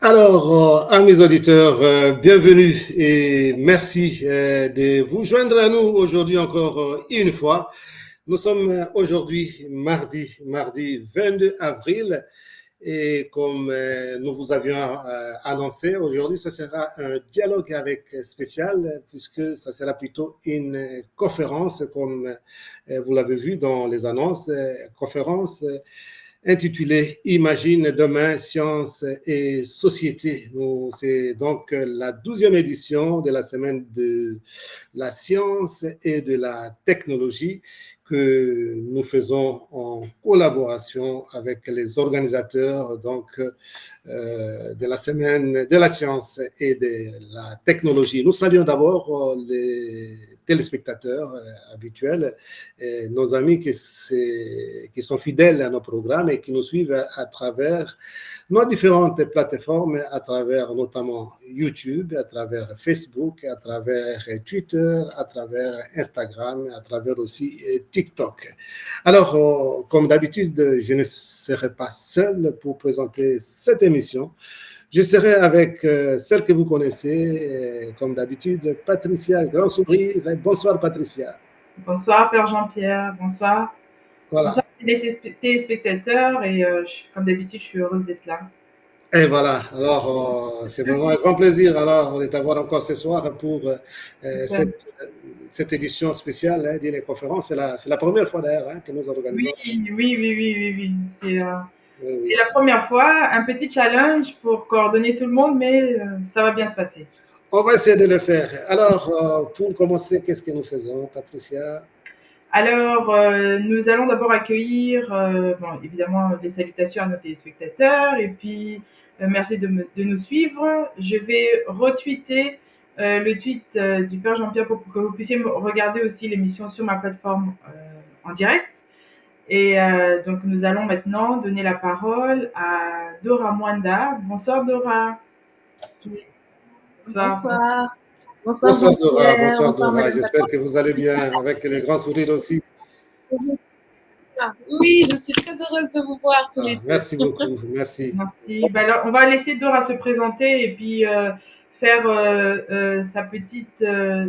Alors, amis auditeurs, bienvenue et merci de vous joindre à nous aujourd'hui encore une fois. Nous sommes aujourd'hui mardi 22 avril et comme nous vous avions annoncé, aujourd'hui ce sera un dialogue avec spécial puisque ça sera plutôt une conférence comme vous l'avez vu dans les annonces, conférence intitulé Imagine demain, science et société. C'est donc la 12e édition de la semaine de la science et de la technologie que nous faisons en collaboration avec les organisateurs de la semaine de la science et de la technologie. Nous saluons d'abord les téléspectateurs habituels, nos amis qui sont fidèles à nos programmes et qui nous suivent à travers nos différentes plateformes, à travers notamment YouTube, à travers Facebook, à travers Twitter, à travers Instagram, à travers aussi TikTok. Alors, comme d'habitude, je ne serai pas seul pour présenter cette émission. Je serai avec celle que vous connaissez, comme d'habitude, Patricia Grand Sourire. Bonsoir, Patricia. Bonsoir, Père Jean-Pierre. Bonsoir. Voilà. Bonsoir, les téléspectateurs. Et comme d'habitude, je suis heureuse d'être là. Et voilà. Alors, c'est vraiment un grand plaisir alors, de t'avoir encore ce soir pour cette édition spéciale d'Île Conférence. C'est la première fois d'ailleurs que nous organisons. Oui. C'est la première fois. Un petit challenge pour coordonner tout le monde, mais ça va bien se passer. On va essayer de le faire. Alors, pour commencer, qu'est-ce que nous faisons, Patricia? Alors, nous allons d'abord accueillir, évidemment, les salutations à nos téléspectateurs et puis merci de nous suivre. Je vais retweeter le tweet du Père Jean-Pierre pour que vous puissiez regarder aussi l'émission sur ma plateforme en direct. Et donc, nous allons maintenant donner la parole à Dora Mwanda. Bonsoir, Dora. Bonsoir. Bonsoir Dora, bonsoir Dora. J'espère que vous allez bien avec les grands sourires aussi. Oui, je suis très heureuse de vous voir tous les deux. Merci beaucoup, merci. Ben alors, on va laisser Dora se présenter et puis faire sa petite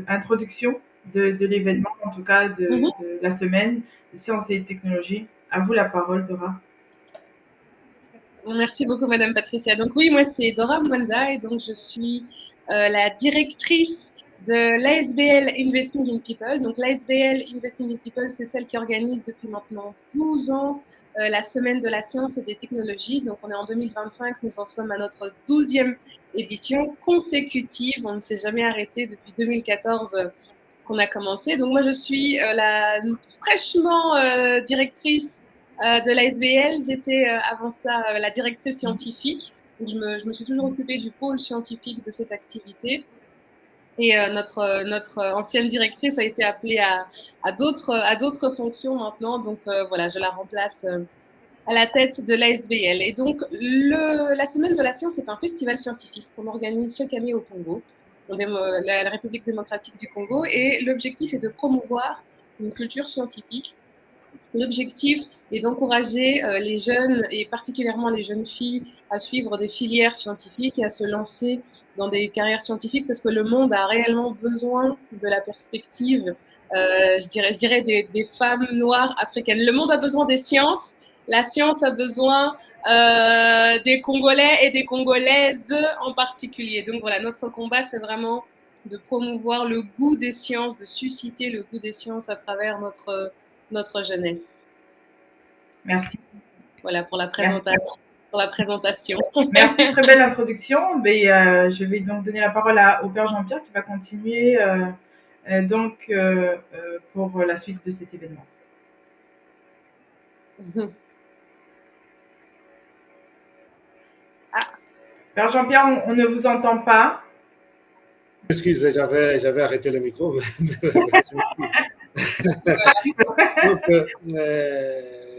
introduction de l'événement, en tout cas de la semaine de sciences et technologies. À vous la parole, Dora. Merci beaucoup, Madame Patricia. Donc oui, moi c'est Dora Mwanda et donc je suis la directrice de l'ASBL Investing in People. Donc l'ASBL Investing in People, c'est celle qui organise depuis maintenant 12 ans la semaine de la science et des technologies. Donc on est en 2025, nous en sommes à notre 12e édition consécutive. On ne s'est jamais arrêté depuis 2014 qu'on a commencé. Donc moi je suis la fraîchement directrice de l'ASBL. J'étais avant ça la directrice scientifique. Donc je me suis toujours occupée du pôle scientifique de cette activité. Et notre ancienne directrice a été appelée à d'autres fonctions maintenant. Donc voilà, je la remplace à la tête de l'ASBL. Et donc la Semaine de la Science est un festival scientifique qu'on organise chaque année au Congo, la République démocratique du Congo. Et l'objectif est de promouvoir une culture scientifique. L'objectif est d'encourager les jeunes, et particulièrement les jeunes filles, à suivre des filières scientifiques et à se lancer dans des carrières scientifiques parce que le monde a réellement besoin de la perspective, je dirais des femmes noires africaines. Le monde a besoin des sciences, la science a besoin des Congolais et des Congolaises en particulier. Donc voilà, notre combat, c'est vraiment de promouvoir le goût des sciences, de susciter le goût des sciences à travers notre jeunesse. Merci. Voilà pour la présentation. Merci, très belle introduction. Mais, je vais donc donner la parole au Père Jean-Pierre qui va continuer pour la suite de cet événement. Père Jean-Pierre, on ne vous entend pas. Excusez, j'avais arrêté le micro. Donc,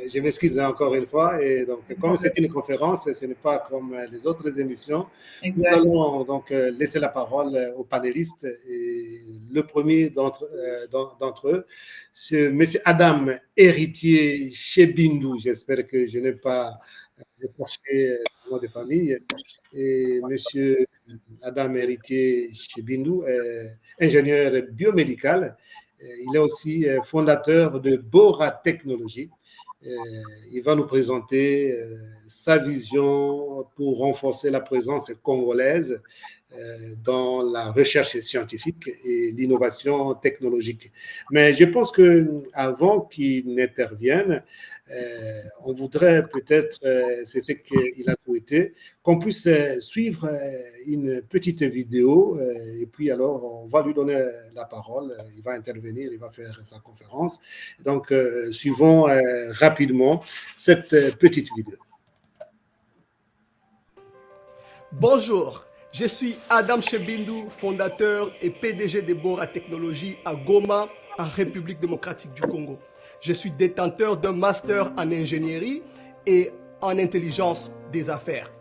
je m'excuse encore une fois. Et donc, comme c'est une conférence, ce n'est pas comme les autres émissions. Exact. Nous allons donc laisser la parole aux panélistes. Et le premier d'entre eux, c'est M. Adam Héritier Chebindou. J'espère que je n'ai pas décroché son nom de famille. Et monsieur Adam Héritier Chebindou est ingénieur biomédical. Il est aussi fondateur de Bora Technologies. Il va nous présenter sa vision pour renforcer la présence congolaise dans la recherche scientifique et l'innovation technologique. Mais je pense qu'avant qu'il n'intervienne, on voudrait peut-être, c'est ce qu'il a souhaité, qu'on puisse suivre une petite vidéo et puis alors on va lui donner la parole, il va intervenir, il va faire sa conférence. Donc, suivons rapidement cette petite vidéo. Bonjour, je suis Adam Chebindou, fondateur et PDG de Bora Technologies à Goma, en République démocratique du Congo. Je suis détenteur d'un master en ingénierie et en intelligence des affaires.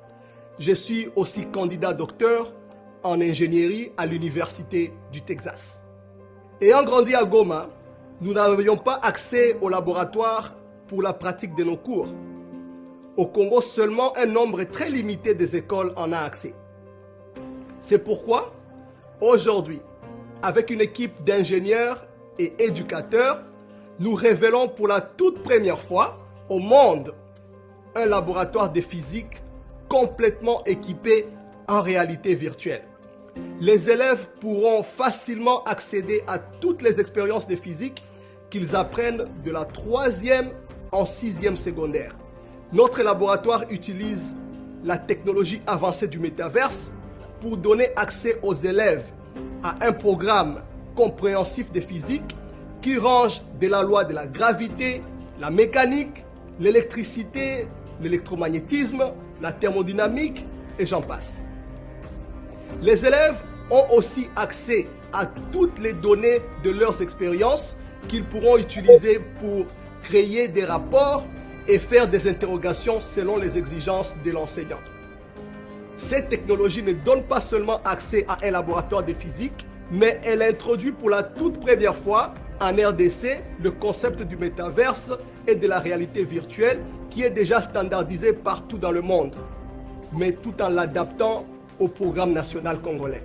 Je suis aussi candidat docteur en ingénierie à l'Université du Texas. Ayant grandi à Goma, nous n'avions pas accès au laboratoire pour la pratique de nos cours. Au Congo, seulement un nombre très limité des écoles en a accès. C'est pourquoi, aujourd'hui, avec une équipe d'ingénieurs et éducateurs, nous révélons pour la toute première fois au monde un laboratoire de physique complètement équipé en réalité virtuelle. Les élèves pourront facilement accéder à toutes les expériences de physique qu'ils apprennent de la 3e en 6e secondaire. Notre laboratoire utilise la technologie avancée du métaverse pour donner accès aux élèves à un programme compréhensif de physique qui range de la loi de la gravité, la mécanique, l'électricité, l'électromagnétisme, la thermodynamique et j'en passe. Les élèves ont aussi accès à toutes les données de leurs expériences qu'ils pourront utiliser pour créer des rapports et faire des interrogations selon les exigences de l'enseignant. Cette technologie ne donne pas seulement accès à un laboratoire de physique, mais elle introduit pour la toute première fois en RDC le concept du métaverse et de la réalité virtuelle qui est déjà standardisé partout dans le monde, mais tout en l'adaptant au programme national congolais.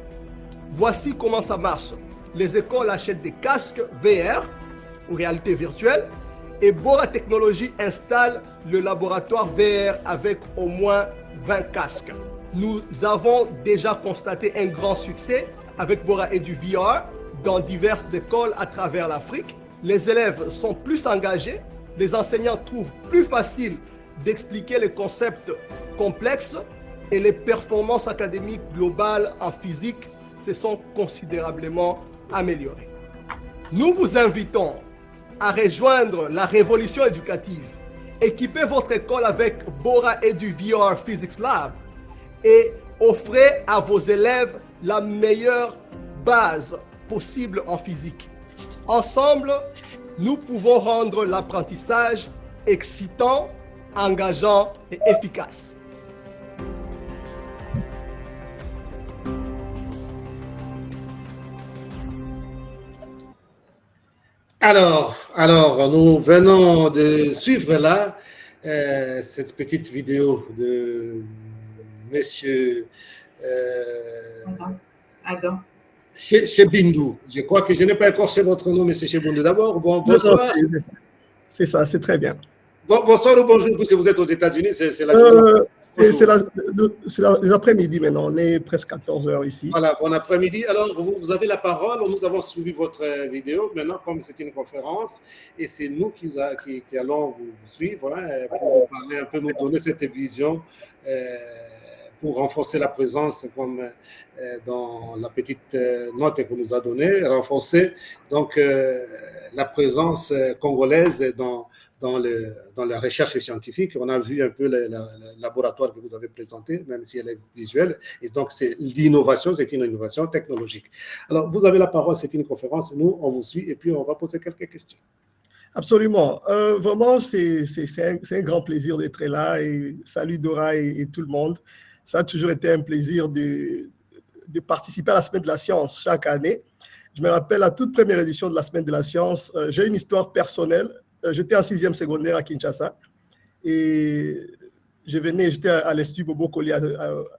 Voici comment ça marche. Les écoles achètent des casques VR ou réalité virtuelle et Bora Technologies installe le laboratoire VR avec au moins 20 casques. Nous avons déjà constaté un grand succès avec Bora et du VR dans diverses écoles à travers l'Afrique. Les élèves sont plus engagés, les enseignants trouvent plus facile d'expliquer les concepts complexes et les performances académiques globales en physique se sont considérablement améliorées. Nous vous invitons à rejoindre la révolution éducative. Équipez votre école avec Bora Edu VR Physics Lab et offrez à vos élèves la meilleure base possible en physique. Ensemble, nous pouvons rendre l'apprentissage excitant, engageant et efficace. Alors, nous venons de suivre là cette petite vidéo de monsieur Adam. Chebindou. Je crois que je n'ai pas écorché votre nom, monsieur Chebindou. D'abord, bonsoir. C'est ça, c'est très bien. Bonsoir ou bonjour, puisque vous êtes aux États-Unis, c'est la l'après-midi maintenant, on est presque 14 heures ici. Voilà, bon après-midi. Alors, vous avez la parole, nous avons suivi votre vidéo. Maintenant, comme c'est une conférence, et c'est nous qui allons vous suivre pour parler un peu, nous donner cette vision pour renforcer la présence, comme dans la petite note que nous a donnée, renforcer donc la présence congolaise dans la recherche scientifique. On a vu un peu le laboratoire que vous avez présenté, même si elle est visuelle. Et donc, c'est l'innovation, c'est une innovation technologique. Alors, vous avez la parole, c'est une conférence. Nous, on vous suit et puis on va poser quelques questions. Absolument. Vraiment, c'est un grand plaisir d'être là. Et salut Dora et tout le monde. Ça a toujours été un plaisir de participer à la Semaine de la Science chaque année. Je me rappelle la toute première édition de la Semaine de la Science. J'ai une histoire personnelle. J'étais en 6e secondaire à Kinshasa et j'étais à l'Institut Bobo Collier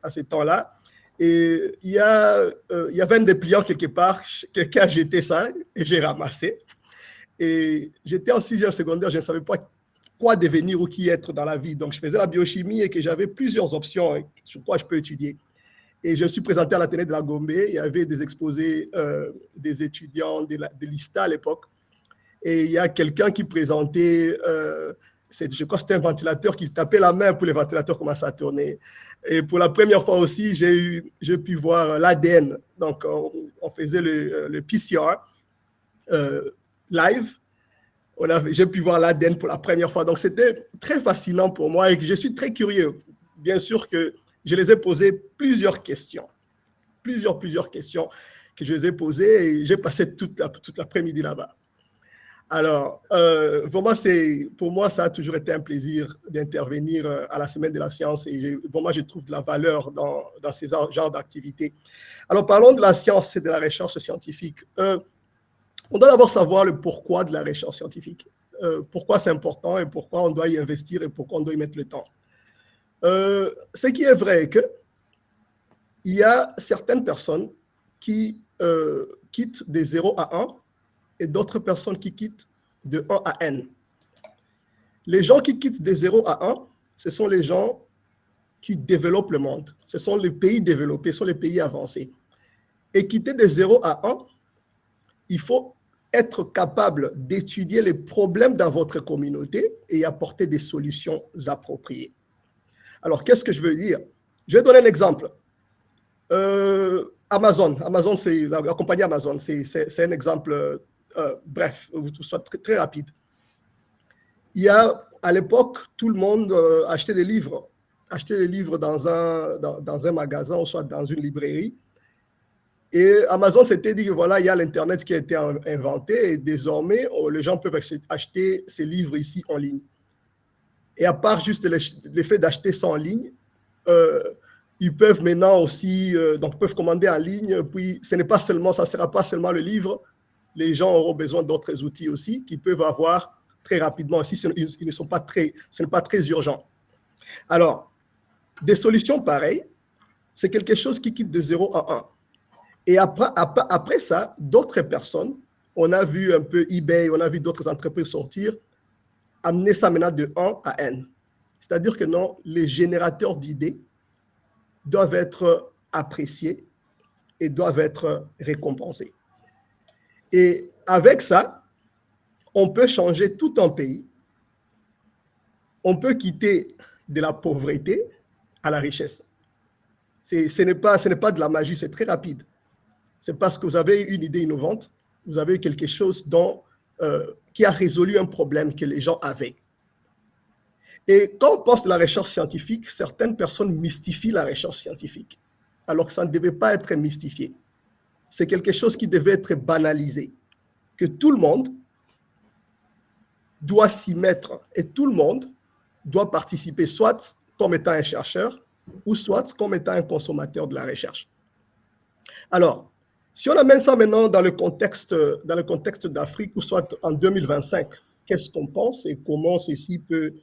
à ce temps-là. Et il y avait un dépliant quelque part, quelqu'un a jeté ça et j'ai ramassé. Et j'étais en 6e secondaire, je ne savais pas quoi devenir ou qui être dans la vie. Donc, je faisais la biochimie et que j'avais plusieurs options sur quoi je peux étudier. Et je me suis présenté à l'Athénée de la Gombe. Il y avait des exposés des étudiants de l'ISTA à l'époque. Et il y a quelqu'un qui présentait, je crois que c'était un ventilateur qui tapait la main pour les ventilateurs commençaient à tourner. Et pour la première fois aussi, j'ai pu voir l'ADN. Donc, on faisait le PCR live. J'ai pu voir l'ADN pour la première fois. Donc, c'était très fascinant pour moi et je suis très curieux. Bien sûr que je les ai posé plusieurs questions. Plusieurs questions que je les ai posées et j'ai passé toute l'après-midi là-bas. Alors, vraiment, pour moi, ça a toujours été un plaisir d'intervenir à la Semaine de la Science et vraiment, je trouve de la valeur dans ces genres d'activités. Alors, parlons de la science et de la recherche scientifique. On doit d'abord savoir le pourquoi de la recherche scientifique, pourquoi c'est important et pourquoi on doit y investir et pourquoi on doit y mettre le temps. Ce qui est vrai est qu'il y a certaines personnes qui quittent de 0 à 1 et d'autres personnes qui quittent de 1 à N. Les gens qui quittent de 0 à 1, ce sont les gens qui développent le monde. Ce sont les pays développés, ce sont les pays avancés. Et quitter de 0 à 1, il faut être capable d'étudier les problèmes dans votre communauté et apporter des solutions appropriées. Alors, qu'est-ce que je veux dire? Je vais donner un exemple. Amazon, c'est la compagnie Amazon, c'est un exemple, bref, soit très rapide. Il y a, à l'époque, tout le monde achetait des livres dans un magasin ou soit dans une librairie. Et Amazon s'était dit que voilà, il y a l'Internet qui a été inventé et désormais, les gens peuvent acheter ces livres ici en ligne. Et à part juste l'effet d'acheter ça en ligne, ils peuvent maintenant aussi, donc peuvent commander en ligne, puis ça ne sera pas seulement le livre, les gens auront besoin d'autres outils aussi qu'ils peuvent avoir très rapidement, si ce n'est pas très urgent. Alors, des solutions pareilles, c'est quelque chose qui quitte de 0 à 1. Et après ça, d'autres personnes, on a vu un peu eBay, on a vu d'autres entreprises sortir, amener ça maintenant de 1 à N. C'est-à-dire que non, les générateurs d'idées doivent être appréciés et doivent être récompensés. Et avec ça, on peut changer tout un pays. On peut quitter de la pauvreté à la richesse. Ce n'est pas de la magie, c'est très rapide. C'est parce que vous avez une idée innovante, vous avez quelque chose qui a résolu un problème que les gens avaient. Et quand on pense à la recherche scientifique, certaines personnes mystifient la recherche scientifique, alors que ça ne devait pas être mystifié. C'est quelque chose qui devait être banalisé, que tout le monde doit s'y mettre et tout le monde doit participer, soit comme étant un chercheur ou soit comme étant un consommateur de la recherche. Alors, si on amène ça maintenant dans le contexte d'Afrique ou soit en 2025, qu'est-ce qu'on pense et comment ceci peut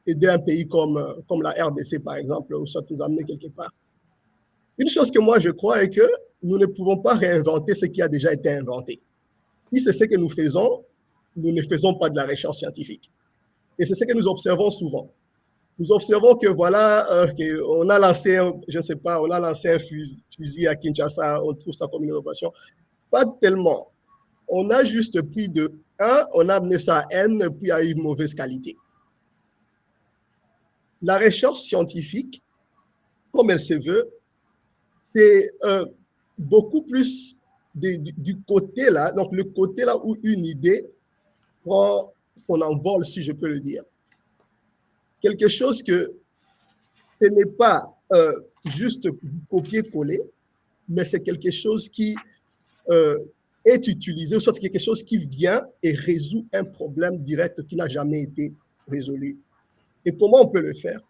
aider un pays comme la RDC, par exemple, ou soit nous amener quelque part? Une chose que moi je crois est que nous ne pouvons pas réinventer ce qui a déjà été inventé. Si c'est ce que nous faisons, nous ne faisons pas de la recherche scientifique. Et c'est ce que nous observons souvent. Nous observons que voilà, on a lancé, on a lancé un fusil à Kinshasa, on trouve ça comme une innovation. Pas tellement. On a juste pris de 1, on a amené ça à N, puis à une mauvaise qualité. La recherche scientifique, comme elle se veut, c'est beaucoup plus du côté là, donc le côté là où une idée prend son envol, si je peux le dire. Quelque chose que ce n'est pas juste copier-coller, mais c'est quelque chose qui est utilisé, soit quelque chose qui vient et résout un problème direct qui n'a jamais été résolu. Et comment on peut le faire?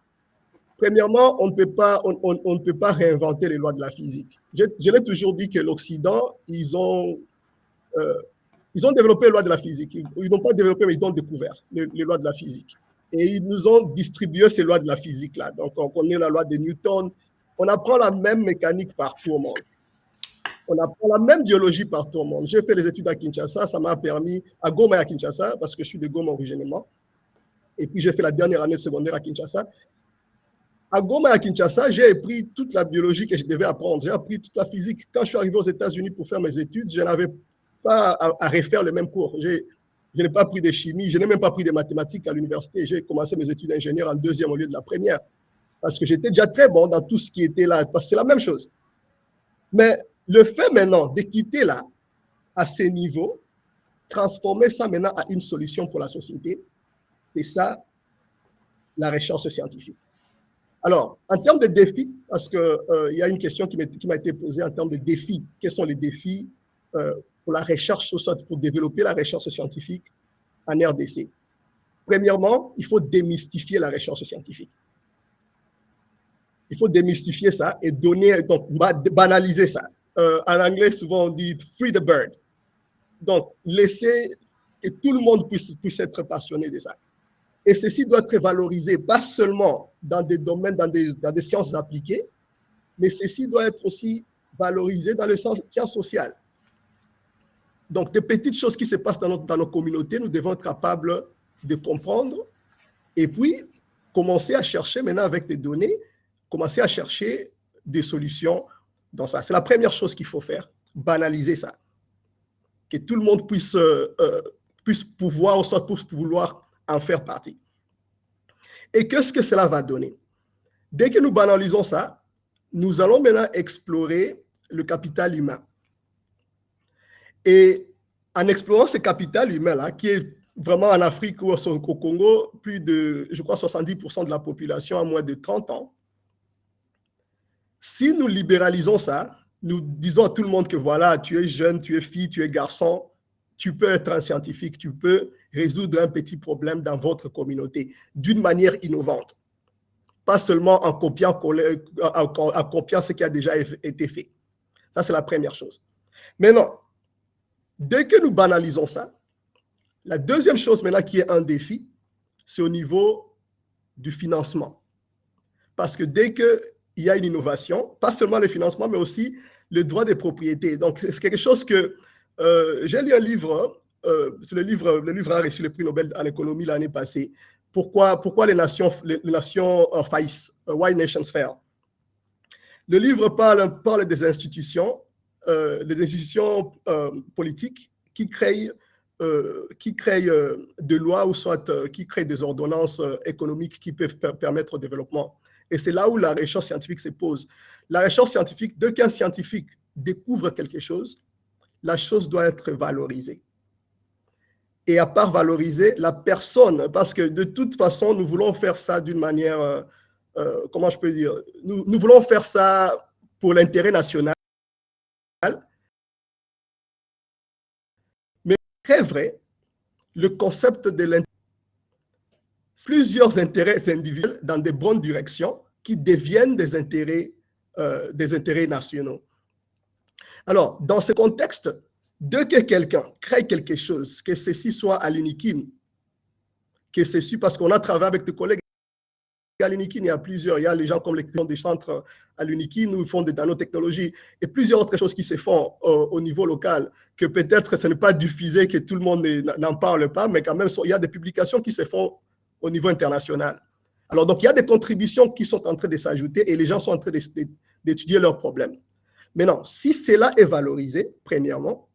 Premièrement, on ne peut pas réinventer les lois de la physique. Je l'ai toujours dit que l'Occident, ils ont développé les lois de la physique. Ils n'ont pas développé, mais ils ont découvert les lois de la physique. et ils nous ont distribué ces lois de la physique là. Donc, on connaît la loi de Newton. On apprend la même mécanique partout au monde. On apprend la même biologie partout au monde. J'ai fait les études à Kinshasa, ça m'a permis, à Goma et à Kinshasa, parce que je suis de Goma originellement. Et puis, j'ai fait la dernière année secondaire à Kinshasa. À Goma et à Kinshasa, j'ai appris toute la biologie que je devais apprendre. J'ai appris toute la physique. Quand je suis arrivé aux États-Unis pour faire mes études, je n'avais pas à refaire le même cours. Je n'ai pas pris de chimie, je n'ai même pas pris de mathématiques à l'université. J'ai commencé mes études d'ingénieur en deuxième au lieu de la première, parce que j'étais déjà très bon dans tout ce qui était là, parce que c'est la même chose. Mais le fait maintenant de quitter là, à ces niveaux, transformer ça maintenant à une solution pour la société, c'est ça la recherche scientifique. Alors, en termes de défis, parce qu'il y a une question qui m'a été posée en termes de défis. Quels sont les défis pour la recherche, pour développer la recherche scientifique en RDC? Premièrement, il faut démystifier la recherche scientifique. Il faut démystifier ça et donner, donc banaliser ça. En anglais, souvent on dit « free the bird ». Donc, laisser que tout le monde puisse être passionné de ça. Et ceci doit être valorisé, pas seulement dans des domaines, dans des sciences appliquées, mais ceci doit être aussi valorisé dans les sciences sociales. Donc, des petites choses qui se passent dans nos communautés, nous devons être capables de comprendre et puis commencer à chercher maintenant avec des données, commencer à chercher des solutions dans ça. C'est la première chose qu'il faut faire, banaliser ça. Que tout le monde puisse pouvoir, ou soit puisse vouloir en faire partie. Et qu'est-ce que cela va donner? Dès que nous banalisons ça, nous allons maintenant explorer le capital humain. Et en explorant ce capital humain-là, qui est vraiment en Afrique ou au Congo, plus de, je crois, 70% de la population a moins de 30 ans, si nous libéralisons ça, nous disons à tout le monde que voilà, tu es jeune, tu es fille, tu es garçon, tu peux être un scientifique, tu peux résoudre un petit problème dans votre communauté d'une manière innovante. Pas seulement en copiant ce qui a déjà été fait. Ça, c'est la première chose. Maintenant, dès que nous banalisons ça, la deuxième chose maintenant qui est un défi, c'est au niveau du financement. Parce que dès qu'il y a une innovation, pas seulement le financement, mais aussi le droit des propriétés. Donc, c'est quelque chose que j'ai lu un livre, c'est le livre a reçu le prix Nobel en économie l'année passée. Pourquoi les nations faillissent? Why Nations Fail? Le livre parle des institutions politiques qui créent de lois ou soit qui créent des ordonnances économiques qui peuvent permettre au développement. Et c'est là où la recherche scientifique se pose. La recherche scientifique, dès qu'un scientifique découvre quelque chose, la chose doit être valorisée. Et à part valoriser, la personne, parce que de toute façon, nous voulons faire ça d'une manière, comment je peux dire, nous voulons faire ça pour l'intérêt national, mais très vrai, le concept de l'intérêt, plusieurs intérêts individuels dans des bonnes directions qui deviennent des intérêts nationaux. Alors, dans ce contexte, dès que quelqu'un crée quelque chose, que ceci soit à l'UNIKIN, que ceci, parce qu'on a travaillé avec des collègues à l'UNIKIN, il y a plusieurs, il y a les gens comme les des centres à l'UNIKIN, où ils font des nanotechnologies, et plusieurs autres choses qui se font au niveau local, que peut-être ce n'est pas diffusé, que tout le monde n'en parle pas, mais quand même, il y a des publications qui se font au niveau international. Alors, donc, il y a des contributions qui sont en train de s'ajouter et les gens sont en train d'étudier leurs problèmes. Maintenant, si cela est valorisé, premièrement,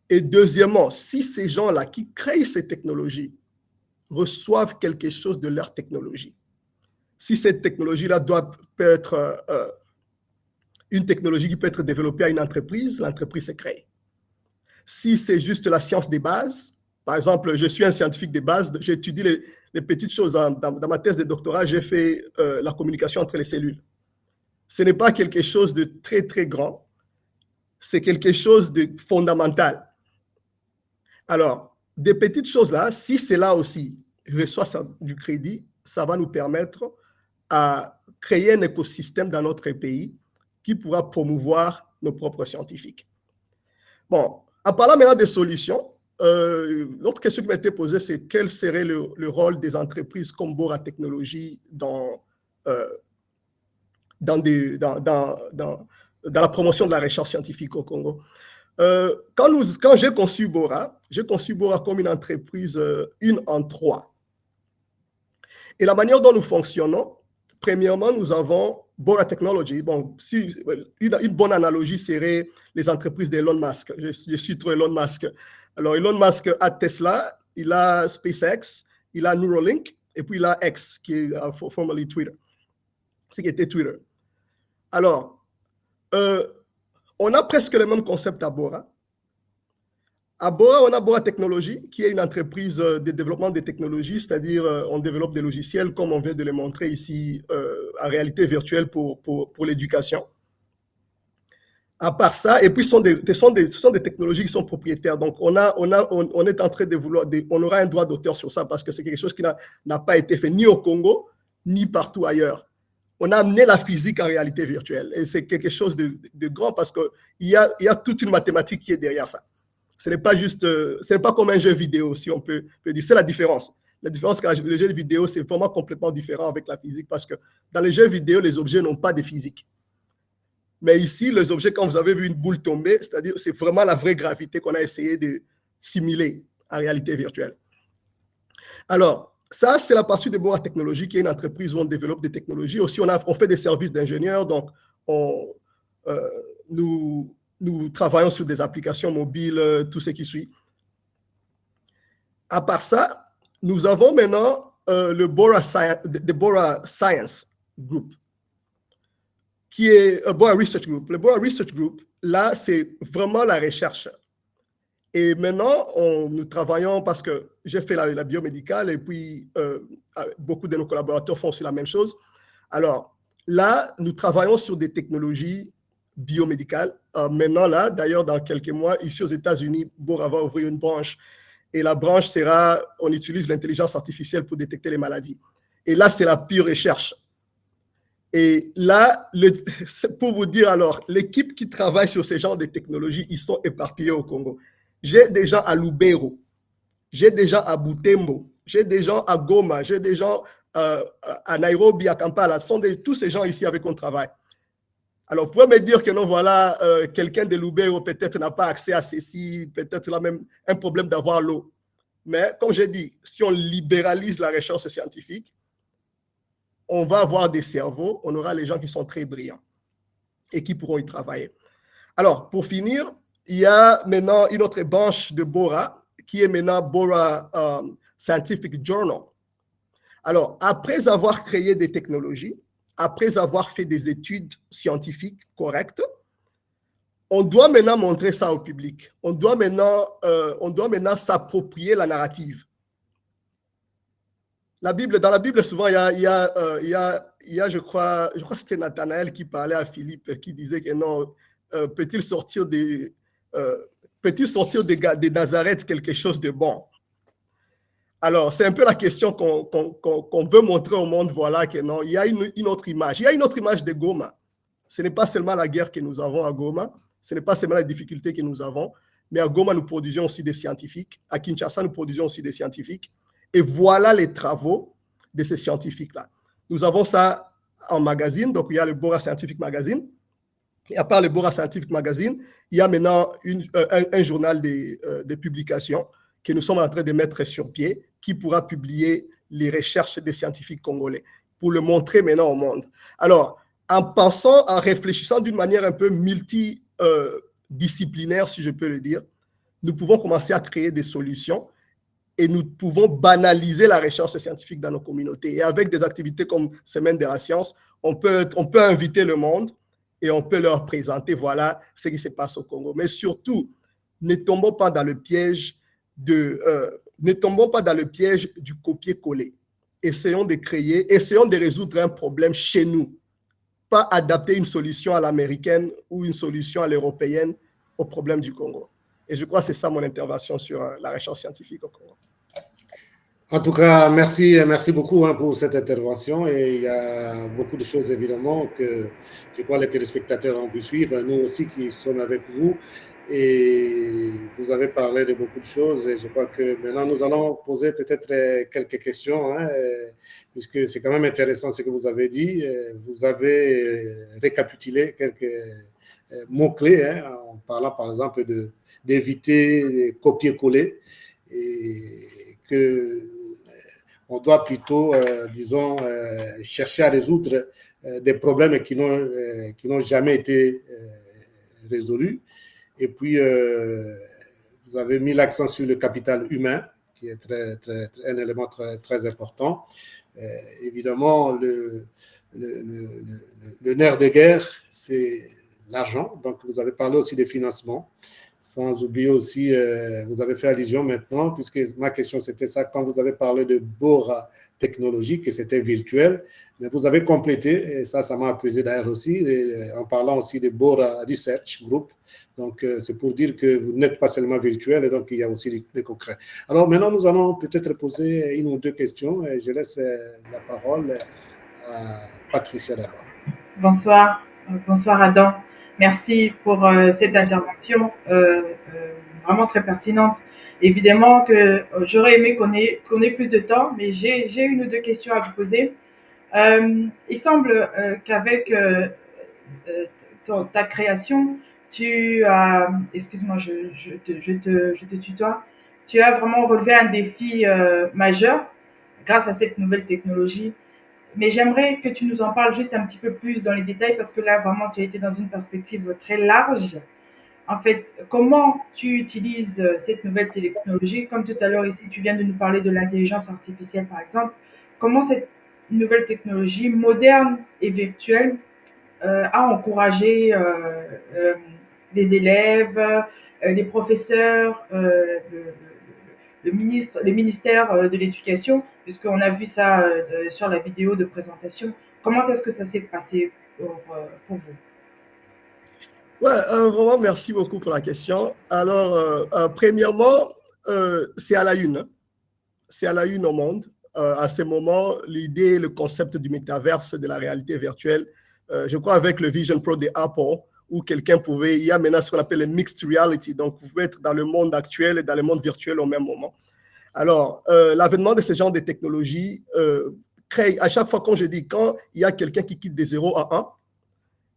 et deuxièmement, si ces gens-là qui créent ces technologies reçoivent quelque chose de leur technologie, si cette technologie-là peut être une technologie qui peut être développée à une entreprise, l'entreprise se crée. Si c'est juste la science des bases, par exemple, je suis un scientifique de base, j'étudie les petites choses. Dans ma thèse de doctorat, j'ai fait la communication entre les cellules. Ce n'est pas quelque chose de très, très grand. C'est quelque chose de fondamental. Alors, des petites choses-là, si cela aussi reçoit du crédit, ça va nous permettre à créer un écosystème dans notre pays qui pourra promouvoir nos propres scientifiques. Bon, en parlant maintenant des solutions, l'autre question qui m'a été posée, c'est quel serait le rôle des entreprises comme Bora Technologies dans la promotion de la recherche scientifique au Congo. Quand j'ai conçu Bora comme une entreprise une en trois. Et la manière dont nous fonctionnons, premièrement, nous avons Bora Technology. Bon, une bonne analogie serait les entreprises d'Elon Musk. Je suis trop Elon Musk. Alors, Elon Musk a Tesla, il a SpaceX, il a Neuralink, et puis il a X, qui est formerly Twitter. Ce qui était Twitter. Alors, on a presque le même concept à Bora. À Bora, on a Bora Technology, qui est une entreprise de développement des technologies, c'est-à-dire on développe des logiciels, comme on vient de les montrer ici, en réalité virtuelle pour l'éducation. À part ça, et puis ce sont des technologies qui sont propriétaires. Donc, on est en train de vouloir, on aura un droit d'auteur sur ça parce que c'est quelque chose qui n'a pas été fait ni au Congo, ni partout ailleurs. On a amené la physique en réalité virtuelle. Et c'est quelque chose de grand parce qu'il y a toute une mathématique qui est derrière ça. Ce n'est pas juste, ce n'est pas comme un jeu vidéo, si on peut dire. C'est la différence. La différence, c'est que le jeu vidéo, c'est vraiment complètement différent avec la physique parce que dans les jeux vidéo, les objets n'ont pas de physique. Mais ici, les objets, quand vous avez vu une boule tomber, c'est-à-dire c'est vraiment la vraie gravité qu'on a essayé de simuler en réalité virtuelle. Alors, ça, c'est la partie de Bora Technologies, qui est une entreprise où on développe des technologies. Aussi, on fait des services d'ingénieurs, donc nous travaillons sur des applications mobiles, tout ce qui suit. À part ça, nous avons maintenant le Bora Science Group, qui est Bora Research Group. Le Bora Research Group, là, c'est vraiment la recherche. Et maintenant, nous travaillons parce que j'ai fait la biomédicale et puis beaucoup de nos collaborateurs font aussi la même chose. Alors là, nous travaillons sur des technologies biomédicales. Maintenant, là, d'ailleurs, dans quelques mois, ici aux États-Unis, Bora va ouvrir une branche. Et la branche sera, on utilise l'intelligence artificielle pour détecter les maladies. Et là, c'est la pure recherche. Et là, pour vous dire alors, l'équipe qui travaille sur ce genre de technologies, ils sont éparpillés au Congo. J'ai des gens à Lubero, j'ai des gens à Butembo, j'ai des gens à Goma, j'ai des gens à Nairobi, à Kampala. Ce sont tous ces gens ici avec qui on travaille. Alors, vous pouvez me dire que non, voilà, quelqu'un de Lubero peut-être n'a pas accès à ceci, peut-être il a même un problème d'avoir l'eau. Mais comme j'ai dit, si on libéralise la recherche scientifique, on va avoir des cerveaux, on aura les gens qui sont très brillants et qui pourront y travailler. Alors, pour finir, il y a maintenant une autre branche de Bora qui est maintenant Bora Scientific Journal. Alors, après avoir créé des technologies, après avoir fait des études scientifiques correctes, on doit maintenant montrer ça au public. On doit maintenant s'approprier la narrative. Dans la Bible, souvent, il y a je crois que c'était Nathanaël qui parlait à Philippe, qui disait que non, peut-il sortir de Nazareth quelque chose de bon? Alors, c'est un peu la question qu'on veut montrer au monde, voilà, que non, il y a une autre image. Il y a une autre image de Goma. Ce n'est pas seulement la guerre que nous avons à Goma, ce n'est pas seulement les difficultés que nous avons, mais à Goma, nous produisons aussi des scientifiques. À Kinshasa, nous produisons aussi des scientifiques. Et voilà les travaux de ces scientifiques-là. Nous avons ça en magazine, donc il y a le Bora Scientific Magazine. Et à part le Bora Scientific Magazine, il y a maintenant un journal de publications que nous sommes en train de mettre sur pied, qui pourra publier les recherches des scientifiques congolais, pour le montrer maintenant au monde. Alors, en réfléchissant d'une manière un peu multidisciplinaire, si je peux le dire, nous pouvons commencer à créer des solutions et nous pouvons banaliser la recherche scientifique dans nos communautés. Et avec des activités comme Semaine de la science, on peut inviter le monde et on peut leur présenter, voilà ce qui se passe au Congo. Mais surtout, ne tombons pas dans le piège du copier-coller. Essayons de résoudre un problème chez nous, pas adapter une solution à l'américaine ou une solution à l'européenne au problème du Congo. Et je crois que c'est ça mon intervention sur la recherche scientifique au Congo. En tout cas, merci beaucoup pour cette intervention. Et il y a beaucoup de choses, évidemment, que je crois les téléspectateurs ont pu suivre, nous aussi qui sommes avec vous. Et vous avez parlé de beaucoup de choses et je crois que maintenant nous allons poser peut-être quelques questions, hein, puisque c'est quand même intéressant ce que vous avez dit. Vous avez récapitulé quelques mots-clés, hein, en parlant par exemple d'éviter les copier-coller et que on doit plutôt, disons, chercher à résoudre des problèmes qui n'ont jamais été résolus. Et puis, vous avez mis l'accent sur le capital humain, qui est un élément très important. Évidemment, le nerf de guerre, c'est l'argent. Donc, vous avez parlé aussi des financements. Sans oublier aussi, vous avez fait allusion maintenant, puisque ma question c'était ça, quand vous avez parlé de Bora technologique, et c'était virtuel, mais vous avez complété, et ça m'a apaisé d'ailleurs aussi, en parlant aussi de Bora Research Group. Donc, c'est pour dire que vous n'êtes pas seulement virtuel, et donc il y a aussi des concrets. Alors maintenant, nous allons peut-être poser une ou deux questions, et je laisse la parole à Patricia d'abord. Bonsoir, bonsoir Adam. Merci pour cette intervention vraiment très pertinente. Évidemment que j'aurais aimé qu'on ait plus de temps, mais j'ai une ou deux questions à vous poser. Il semble qu'avec ta création, tu as, excuse-moi, je te tutoie, tu as vraiment relevé un défi majeur grâce à cette nouvelle technologie. Mais j'aimerais que tu nous en parles juste un petit peu plus dans les détails parce que là, vraiment, tu as été dans une perspective très large. En fait, comment tu utilises cette nouvelle technologie? Comme tout à l'heure ici, tu viens de nous parler de l'intelligence artificielle, par exemple. Comment cette nouvelle technologie moderne et virtuelle a encouragé les élèves, les professeurs, le ministère de l'Éducation, puisqu'on a vu ça sur la vidéo de présentation. Comment est-ce que ça s'est passé pour vous? Ouais, vraiment, merci beaucoup pour la question. Alors, premièrement, c'est à la une. Hein. C'est à la une au monde. À ce moment, l'idée, le concept du métaverse, de la réalité virtuelle, je crois avec le Vision Pro de Apple, où quelqu'un pouvait, il y a maintenant ce qu'on appelle le mixed reality, donc vous pouvez être dans le monde actuel et dans le monde virtuel au même moment. Alors, l'avènement de ce genre de technologies crée, à chaque fois quand je dis, quand il y a quelqu'un qui quitte de 0 à 1,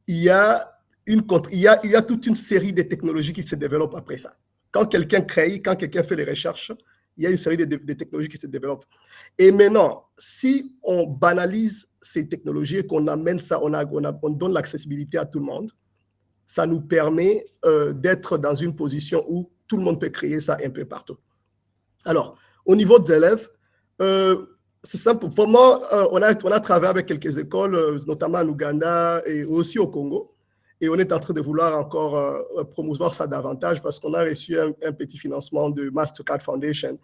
il y a toute une série de technologies qui se développent après ça. Quand quelqu'un crée, quand quelqu'un fait les recherches, il y a une série de technologies qui se développent. Et maintenant, si on banalise ces technologies et qu'on amène ça, on donne l'accessibilité à tout le monde, ça nous permet d'être dans une position où tout le monde peut créer ça un peu partout. Alors, au niveau des élèves, c'est simple. Vraiment, on a travaillé avec quelques écoles, notamment en Ouganda et aussi au Congo. Et on est en train de vouloir encore promouvoir ça davantage parce qu'on a reçu un petit financement de Mastercard Foundation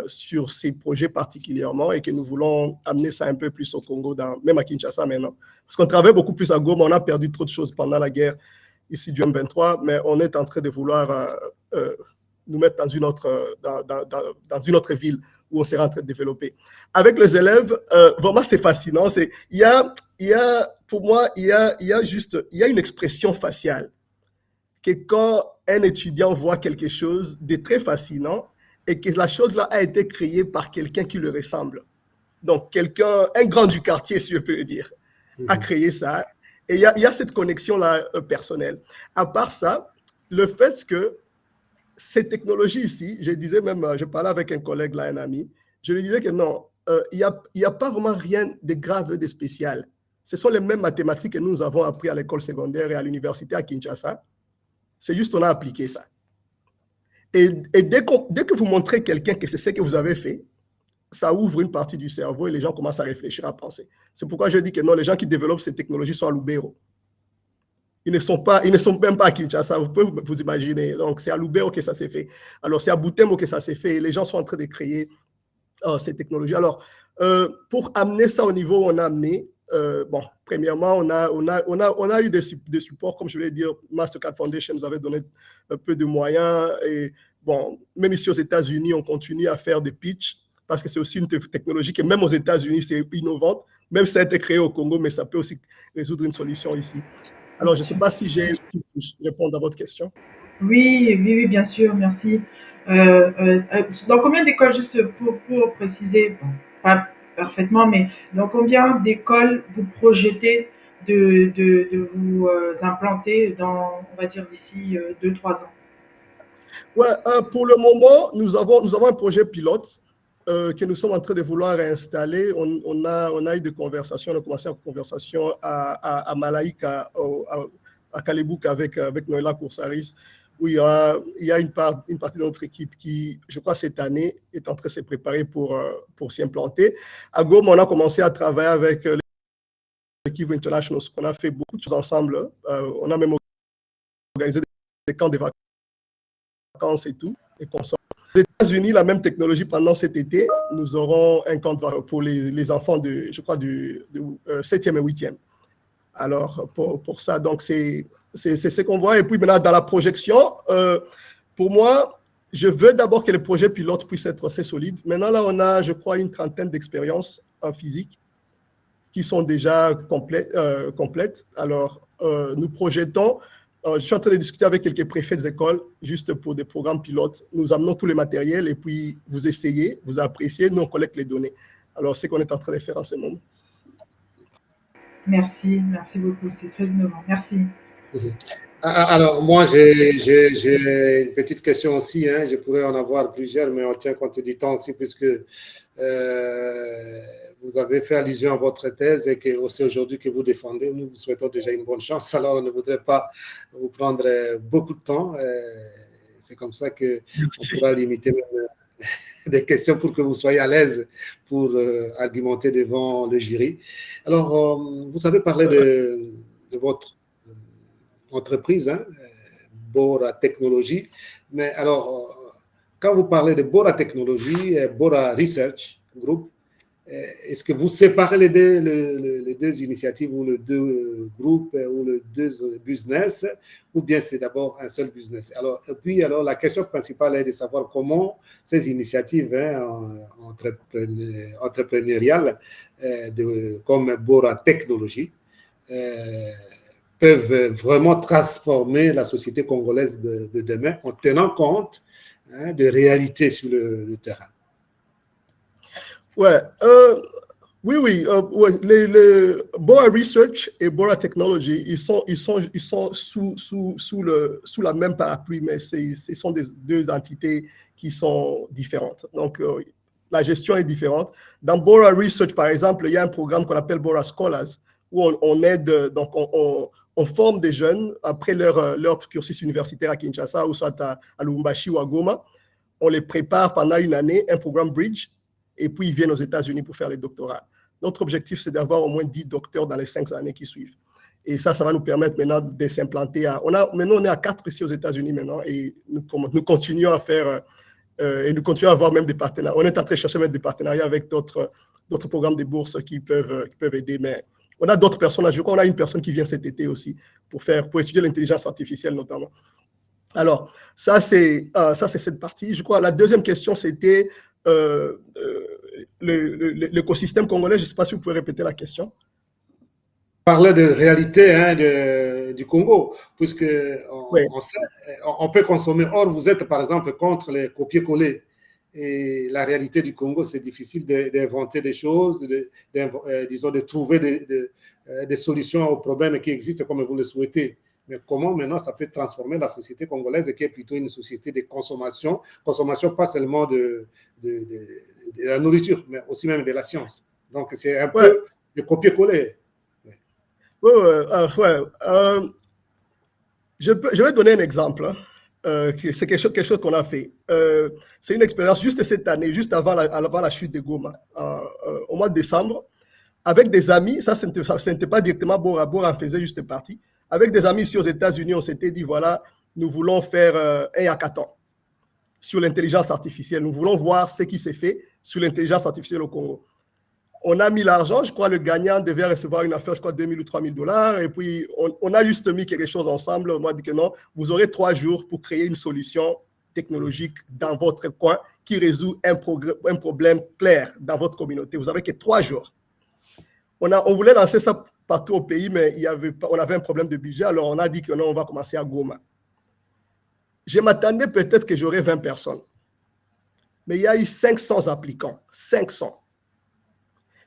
sur ces projets particulièrement et que nous voulons amener ça un peu plus au Congo, même à Kinshasa maintenant. Parce qu'on travaille beaucoup plus à Goma, on a perdu trop de choses pendant la guerre ici du M23, mais on est en train de vouloir nous mettre dans une autre ville où on sera en train de développer. Avec les élèves, vraiment c'est fascinant. Pour moi, il y a une expression faciale que quand un étudiant voit quelque chose de très fascinant et que la chose-là a été créée par quelqu'un qui le ressemble. Donc, un grand du quartier, si je peux le dire, a créé ça. Et il y a cette connexion-là personnelle. À part ça, le fait que ces technologies ici, je parlais avec un collègue là, un ami, je lui disais que non, il n'y a pas vraiment rien de grave, de spécial. Ce sont les mêmes mathématiques que nous avons appris à l'école secondaire et à l'université à Kinshasa. C'est juste qu'on a appliqué ça. Et dès que vous montrez quelqu'un que c'est ce que vous avez fait, ça ouvre une partie du cerveau et les gens commencent à réfléchir, à penser. C'est pourquoi je dis que non, les gens qui développent ces technologies sont à Lubero. Ils ne sont même pas à Kinshasa, vous pouvez vous imaginer. Donc, c'est à Lubero que ça s'est fait. Alors, c'est à Butembo que ça s'est fait. Et les gens sont en train de créer ces technologies. Alors, pour amener ça au niveau où on a amené, premièrement, on a eu des supports, comme je voulais dire, Mastercard Foundation nous avait donné un peu de moyens. Et bon, même ici aux États-Unis, on continue à faire des pitchs parce que c'est aussi une technologie qui, même aux États-Unis, c'est innovante. Même si ça a été créé au Congo, mais ça peut aussi résoudre une solution ici. Alors, je ne sais pas si j'ai pu répondre à votre question. Oui, bien sûr, merci. Dans combien d'écoles, juste pour préciser, bon, pas parfaitement, mais dans combien d'écoles vous projetez de vous implanter dans, on va dire, d'ici 2, 3 ans? Ouais, pour le moment, nous avons un projet pilote que nous sommes en train de vouloir installer. On a eu des conversations, on a commencé une conversation à Malaïque, à Kalebouk avec Noëlla Coursaris, où il y a une partie de notre équipe qui, je crois, cette année, est en train de se préparer pour s'y implanter. À Goma, on a commencé à travailler avec l'équipe International, on a fait beaucoup de choses ensemble. On a même organisé des camps de vacances et tout, et consorts. Aux États-Unis, la même technologie pendant cet été, nous aurons un camp pour les enfants de, je crois, du 7e et 8e. Alors, pour ça, donc, c'est ce qu'on voit. Et puis maintenant, dans la projection, pour moi, je veux d'abord que les projets pilotes puissent être assez solides. Maintenant, là, on a, je crois, une trentaine d'expériences en physique qui sont déjà complètes. Alors, nous projetons. Je suis en train de discuter avec quelques préfets des écoles, juste pour des programmes pilotes. Nous amenons tous les matériels et puis vous essayez, vous appréciez, nous on collecte les données. Alors, c'est ce qu'on est en train de faire en ce moment. Merci beaucoup, c'est très innovant. Merci. Alors, moi, j'ai une petite question aussi. Hein. Je pourrais en avoir plusieurs, mais on tient compte du temps aussi, puisque vous avez fait allusion à votre thèse et que c'est aujourd'hui que vous défendez. Nous vous souhaitons déjà une bonne chance. Alors, on ne voudrait pas vous prendre beaucoup de temps. C'est comme ça qu'on pourra limiter même des questions pour que vous soyez à l'aise pour argumenter devant le jury. Alors, vous avez parlé de votre entreprise, hein, Bora Technology. Mais alors, quand vous parlez de Bora Technology, Bora Research Group, est-ce que vous séparez les deux initiatives ou les deux groupes ou les deux business, ou bien c'est d'abord un seul business? Alors, et puis, alors, la question principale est de savoir comment ces initiatives entrepreneuriales comme Bora Technology peuvent vraiment transformer la société congolaise de demain en tenant compte de réalités sur le terrain. Ouais, oui, ouais, les Bora Research et Bora Technology, ils sont sous la même parapluie, mais ce sont deux entités qui sont différentes. Donc, la gestion est différente. Dans Bora Research, par exemple, il y a un programme qu'on appelle Bora Scholars, où on aide, donc on forme des jeunes après leur cursus universitaire à Kinshasa, ou soit à Lubumbashi ou à Goma. On les prépare pendant une année, un programme Bridge, et puis ils viennent aux États-Unis pour faire les doctorats. Notre objectif, c'est d'avoir au moins 10 docteurs dans les 5 années qui suivent. Et ça va nous permettre maintenant de s'implanter. Maintenant, on est à 4 ici aux États-Unis maintenant, et nous continuons à faire, et nous continuons à avoir même des partenariats. On est en train de chercher même des partenariats avec d'autres programmes de bourse qui peuvent aider. Mais on a d'autres personnes. Je crois qu'on a une personne qui vient cet été aussi pour étudier l'intelligence artificielle notamment. Alors, ça, c'est cette partie. Je crois la deuxième question, c'était l'écosystème congolais. Je ne sais pas si vous pouvez répéter la question. Parler de réalité du Congo, puisque Oui. on peut consommer. Or, vous êtes par exemple contre les copier-coller. Et la réalité du Congo, c'est difficile d'inventer des choses, disons, de trouver des solutions aux problèmes qui existent comme vous le souhaitez. Mais comment maintenant ça peut transformer la société congolaise, qui est plutôt une société de consommation pas seulement de la nourriture, mais aussi même de la science. Donc, c'est un peu de copier-coller. Je vais donner un exemple. C'est quelque chose qu'on a fait. C'est une expérience juste cette année, juste avant la chute de Goma, au mois de décembre, avec des amis. Ça, ce n'était pas directement Bora en faisait juste partie. Avec des amis ici aux États-Unis, on s'était dit, voilà, nous voulons faire un hackathon sur l'intelligence artificielle. Nous voulons voir ce qui s'est fait sur l'intelligence artificielle au Congo. On a mis l'argent, je crois le gagnant devait recevoir une affaire, je crois 2 000 ou 3 000 $. Et puis, on a juste mis quelque chose ensemble. On m'a dit que non, vous aurez 3 jours pour créer une solution technologique dans votre coin qui résout un problème clair dans votre communauté. Vous n'avez que 3 jours. On voulait lancer ça partout au pays, mais on avait un problème de budget. Alors, on a dit que non, on va commencer à Goma. Je m'attendais peut-être que j'aurais 20 personnes. Mais il y a eu 500 applicants. 500.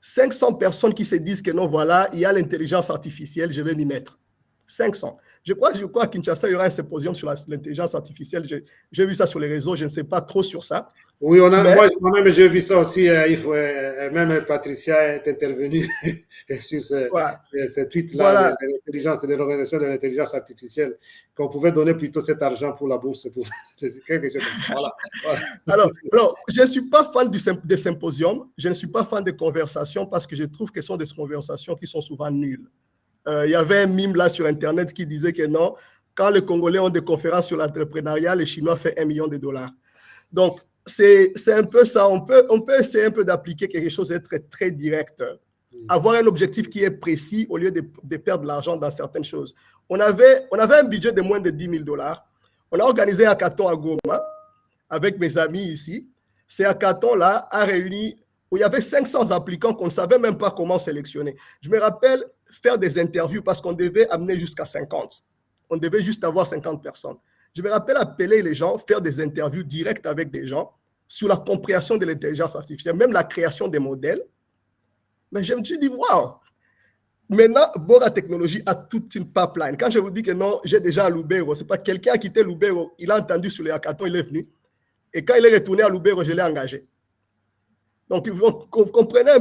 500 personnes qui se disent que non, voilà, il y a l'intelligence artificielle, je vais m'y mettre. 500. Je crois qu'à Kinshasa, il y aura un symposium sur l'intelligence artificielle. J'ai vu ça sur les réseaux, je ne sais pas trop sur ça. Oui, moi-même, j'ai vu ça aussi. Même Patricia est intervenue sur ce tweet-là voilà. De l'intelligence et de l'organisation de l'intelligence artificielle, qu'on pouvait donner plutôt cet argent pour la bourse. C'est quelque chose comme ça. Voilà. Alors, je ne suis pas fan des symposiums, je ne suis pas fan des conversations parce que je trouve que ce sont des conversations qui sont souvent nulles. Il y avait un mime là sur Internet qui disait que non, quand les Congolais ont des conférences sur l'entrepreneuriat, les Chinois font $1 million. Donc, c'est un peu ça. On peut essayer un peu d'appliquer quelque chose d'être très direct. Avoir un objectif qui est précis au lieu de perdre de l'argent dans certaines choses. On avait un budget de moins de $10 000. On a organisé un hackathon à Goma avec mes amis ici. Ce hackathon-là a réuni, où il y avait 500 applicants qu'on ne savait même pas comment sélectionner. Je me rappelle faire des interviews parce qu'on devait amener jusqu'à 50. On devait juste avoir 50 personnes. Je me rappelle appeler les gens, faire des interviews directes avec des gens sur la compréhension de l'intelligence artificielle, même la création des modèles. Mais je me suis dit, waouh! Maintenant, Bora Technologie a toute une pipeline. Quand je vous dis que non, j'ai déjà à Lubero, ce n'est pas quelqu'un qui a quitté Lubero, il a entendu sur les hackathons, il est venu. Et quand il est retourné à Lubero, je l'ai engagé. Donc, comprenez un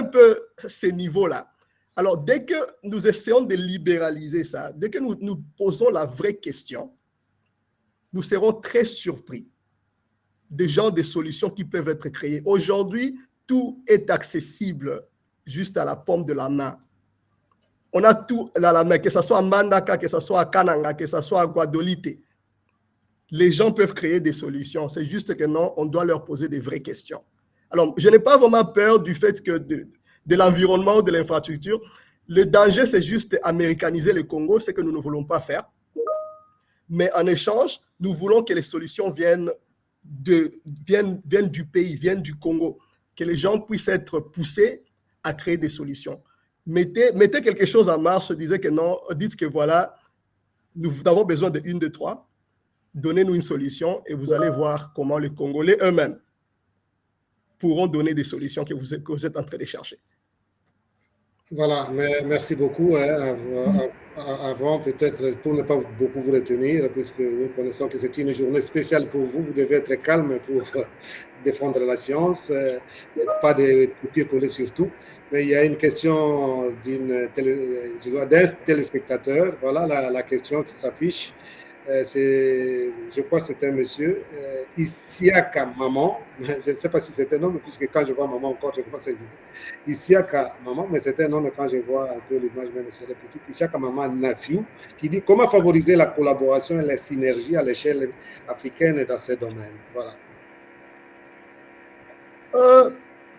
peu ces niveaux-là. Alors, dès que nous essayons de libéraliser ça, dès que nous posons la vraie question, nous serons très surpris des gens, des solutions qui peuvent être créées. Aujourd'hui, tout est accessible juste à la paume de la main. On a tout à la main, que ce soit à Mandaka, que ce soit à Kananga, que ce soit à Guadolite. Les gens peuvent créer des solutions. C'est juste que non, on doit leur poser des vraies questions. Alors, je n'ai pas vraiment peur du fait que de l'environnement ou de l'infrastructure. Le danger, c'est juste américaniser le Congo, ce que nous ne voulons pas faire. Mais en échange, nous voulons que les solutions viennent du pays, viennent du Congo, que les gens puissent être poussés à créer des solutions. Mettez quelque chose en marche, disez que non, dites que voilà, nous avons besoin de 1, 2, 3, donnez-nous une solution et vous allez voir comment les Congolais eux-mêmes pourront donner des solutions que vous êtes en train de chercher. Voilà, merci beaucoup. Avant, peut-être, pour ne pas beaucoup vous retenir, puisque nous connaissons que c'est une journée spéciale pour vous, vous devez être calme pour défendre la science, pas de copier-coller surtout. Mais il y a une question d'un téléspectateur. Voilà la question qui s'affiche. Je crois que c'est un monsieur, Isiaka Maman, je ne sais pas si c'est un homme, puisque quand je vois Maman encore, je commence à hésiter. Isiaka Maman, mais c'est un homme quand je vois un peu l'image, même si elle est petite. Isiaka Maman Nafiou, qui dit comment favoriser la collaboration et la synergie à l'échelle africaine dans ces domaines. Voilà.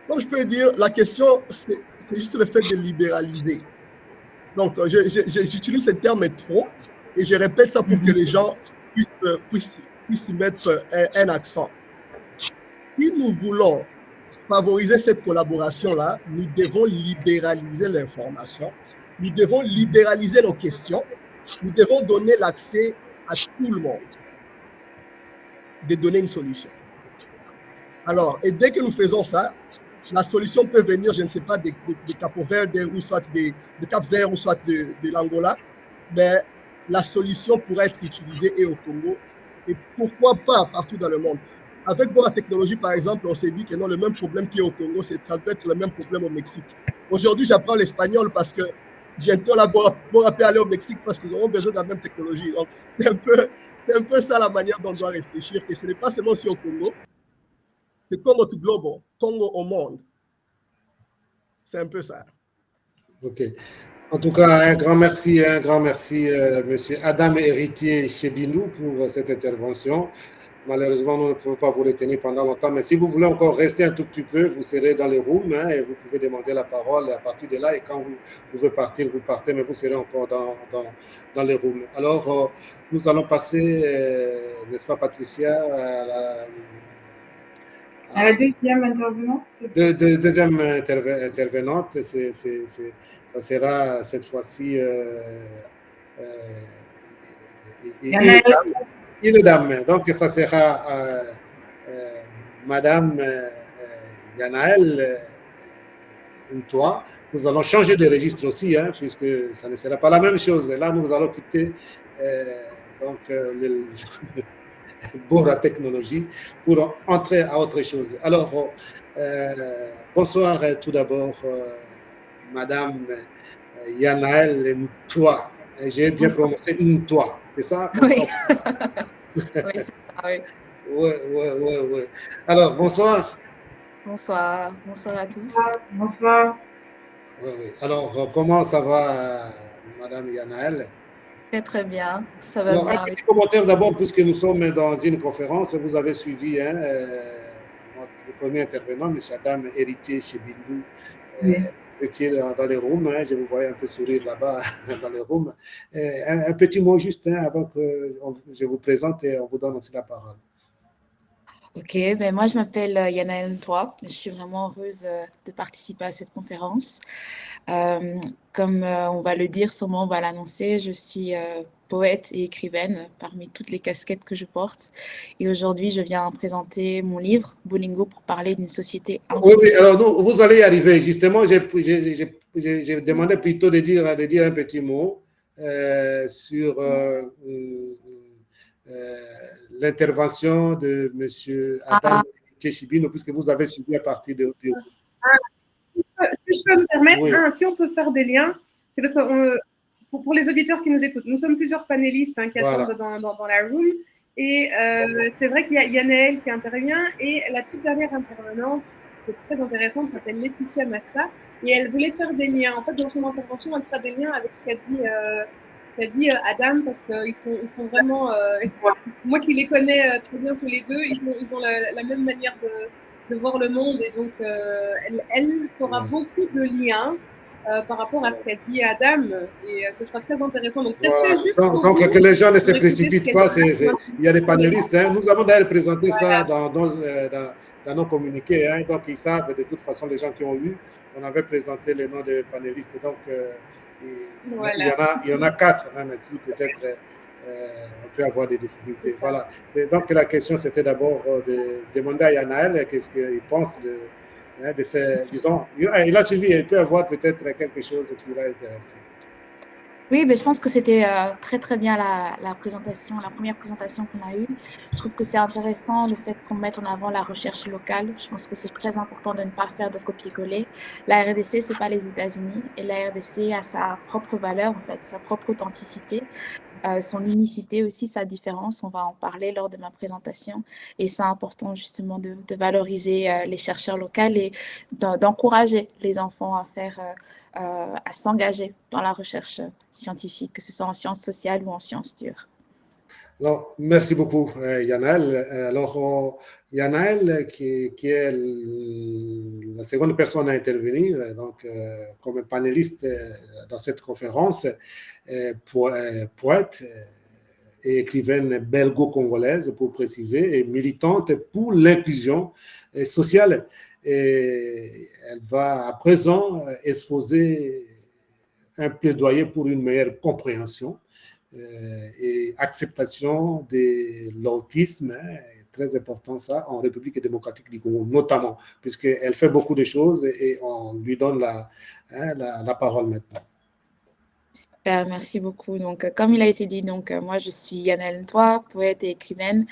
Comme je peux dire, la question, c'est juste le fait de libéraliser. Donc, j'utilise ce terme trop. Et je répète ça pour que les gens puissent y mettre un accent. Si nous voulons favoriser cette collaboration-là, nous devons libéraliser l'information, nous devons libéraliser nos questions, nous devons donner l'accès à tout le monde de donner une solution. Alors, et dès que nous faisons ça, la solution peut venir, je ne sais pas, de Cap-Vert, ou soit de Cap-Vert, ou soit de l'Angola, mais la solution pourrait être utilisée et au Congo, et pourquoi pas partout dans le monde. Avec Bora Technologie, par exemple, on s'est dit que non, le même problème qui est au Congo, ça peut être le même problème au Mexique. Aujourd'hui, j'apprends l'espagnol parce que bientôt, là, Bora peut aller au Mexique parce qu'ils auront besoin de la même technologie. Donc, c'est un peu ça la manière dont on doit réfléchir, que ce n'est pas seulement aussi au Congo, c'est Congo to Global, Congo au monde. C'est un peu ça. OK. En tout cas, un grand merci, monsieur Adam Héritier Chebinou pour cette intervention. Malheureusement, nous ne pouvons pas vous retenir pendant longtemps, mais si vous voulez encore rester un tout petit peu, vous serez dans les rooms et vous pouvez demander la parole à partir de là. Et quand vous pouvez partir, vous partez, mais vous serez encore dans les rooms. Alors, nous allons passer, n'est-ce pas, Patricia, à la deuxième intervenante. Deuxième intervenante, ça sera cette fois-ci. une dame. Donc, ça sera Madame Yanaël toi. Nous allons changer de registre aussi, hein, puisque ça ne sera pas la même chose. Là, nous allons quitter le Bora Technologie pour entrer à autre chose. Alors, bonsoir tout d'abord, Madame Yanaël Ntoua. J'ai bien prononcé Ntoua, c'est ça? Oui, oui c'est ça, oui. Ouais. Alors, bonsoir. Bonsoir à tous. Bonsoir. Oui. Alors, comment ça va, Madame Yanaël? Très bien, ça va Alors, bien. un petit commentaire d'abord, puisque nous sommes dans une conférence, vous avez suivi notre premier intervenant, M. Adam, héritier chez Bindou. Oui. Vous étiez dans les rooms, je vous voyais un peu sourire là-bas dans les rooms. Un petit mot juste avant que je vous présente et on vous donne aussi la parole. Ok, ben moi je m'appelle Yanaël Ntoua. Je suis vraiment heureuse de participer à cette conférence. Comme on va le dire, sûrement on va l'annoncer, je suis poète et écrivaine parmi toutes les casquettes que je porte. Et aujourd'hui, je viens présenter mon livre, Bolingo, pour parler d'une société inclusive. Oui, alors vous allez y arriver. Justement, j'ai demandé plutôt de dire un petit mot sur l'intervention de M. Adam Chebino, puisque vous avez suivi à partir de... Si je peux me permettre, Oui. si on peut faire des liens, c'est parce que pour les auditeurs qui nous écoutent, nous sommes plusieurs panélistes qui attendent dans la room. Et c'est vrai qu'il y a Yanaël qui intervient et la toute dernière intervenante, qui est très intéressante, s'appelle Laetitia Massa. Et elle voulait faire des liens. En fait, dans son intervention, elle fera des liens avec ce qu'a dit Adam, parce qu'ils sont vraiment... moi qui les connais très bien tous les deux, ils ont la même manière de voir le monde. Et donc, elle fera beaucoup de liens par rapport à ce qu'a dit Adam, et ce sera très intéressant. Donc, donc que les gens ne se précipitent pas, il y a des panélistes. Nous avons d'ailleurs présenté ça dans nos communiqués, donc ils savent de toute façon, les gens qui ont lu, on avait présenté les noms des panélistes, donc il y en a 4, même si peut-être on peut avoir des difficultés. Voilà. Donc la question, c'était d'abord de demander à Yanaël qu'est-ce qu'il pense de ces, disons, il a suivi, il peut avoir peut-être quelque chose qui l'a intéressé. Oui, mais je pense que c'était très bien la présentation, la première présentation qu'on a eue. Je trouve que c'est intéressant le fait qu'on mette en avant la recherche locale. Je pense que c'est très important de ne pas faire de copier-coller. La RDC, c'est pas les États-Unis, et la RDC a sa propre valeur, en fait, sa propre authenticité. Son unicité aussi, sa différence, on va en parler lors de ma présentation, et c'est important justement de valoriser les chercheurs locaux et d'encourager les enfants à s'engager dans la recherche scientifique, que ce soit en sciences sociales ou en sciences dures. Alors, merci beaucoup, Yanaël. Alors, Yanaël, qui est la seconde personne à intervenir, donc comme panéliste dans cette conférence, poète et écrivaine belgo-congolaise, pour préciser, et militante pour l'inclusion sociale. Et elle va à présent exposer un plaidoyer pour une meilleure compréhension et acceptation de l'autisme, très important ça, en République démocratique du Congo, notamment, puisqu'elle fait beaucoup de choses et on lui donne la parole maintenant. Super, merci beaucoup. Donc, comme il a été dit, moi je suis Yanaël Ntoua, poète et écrivaine.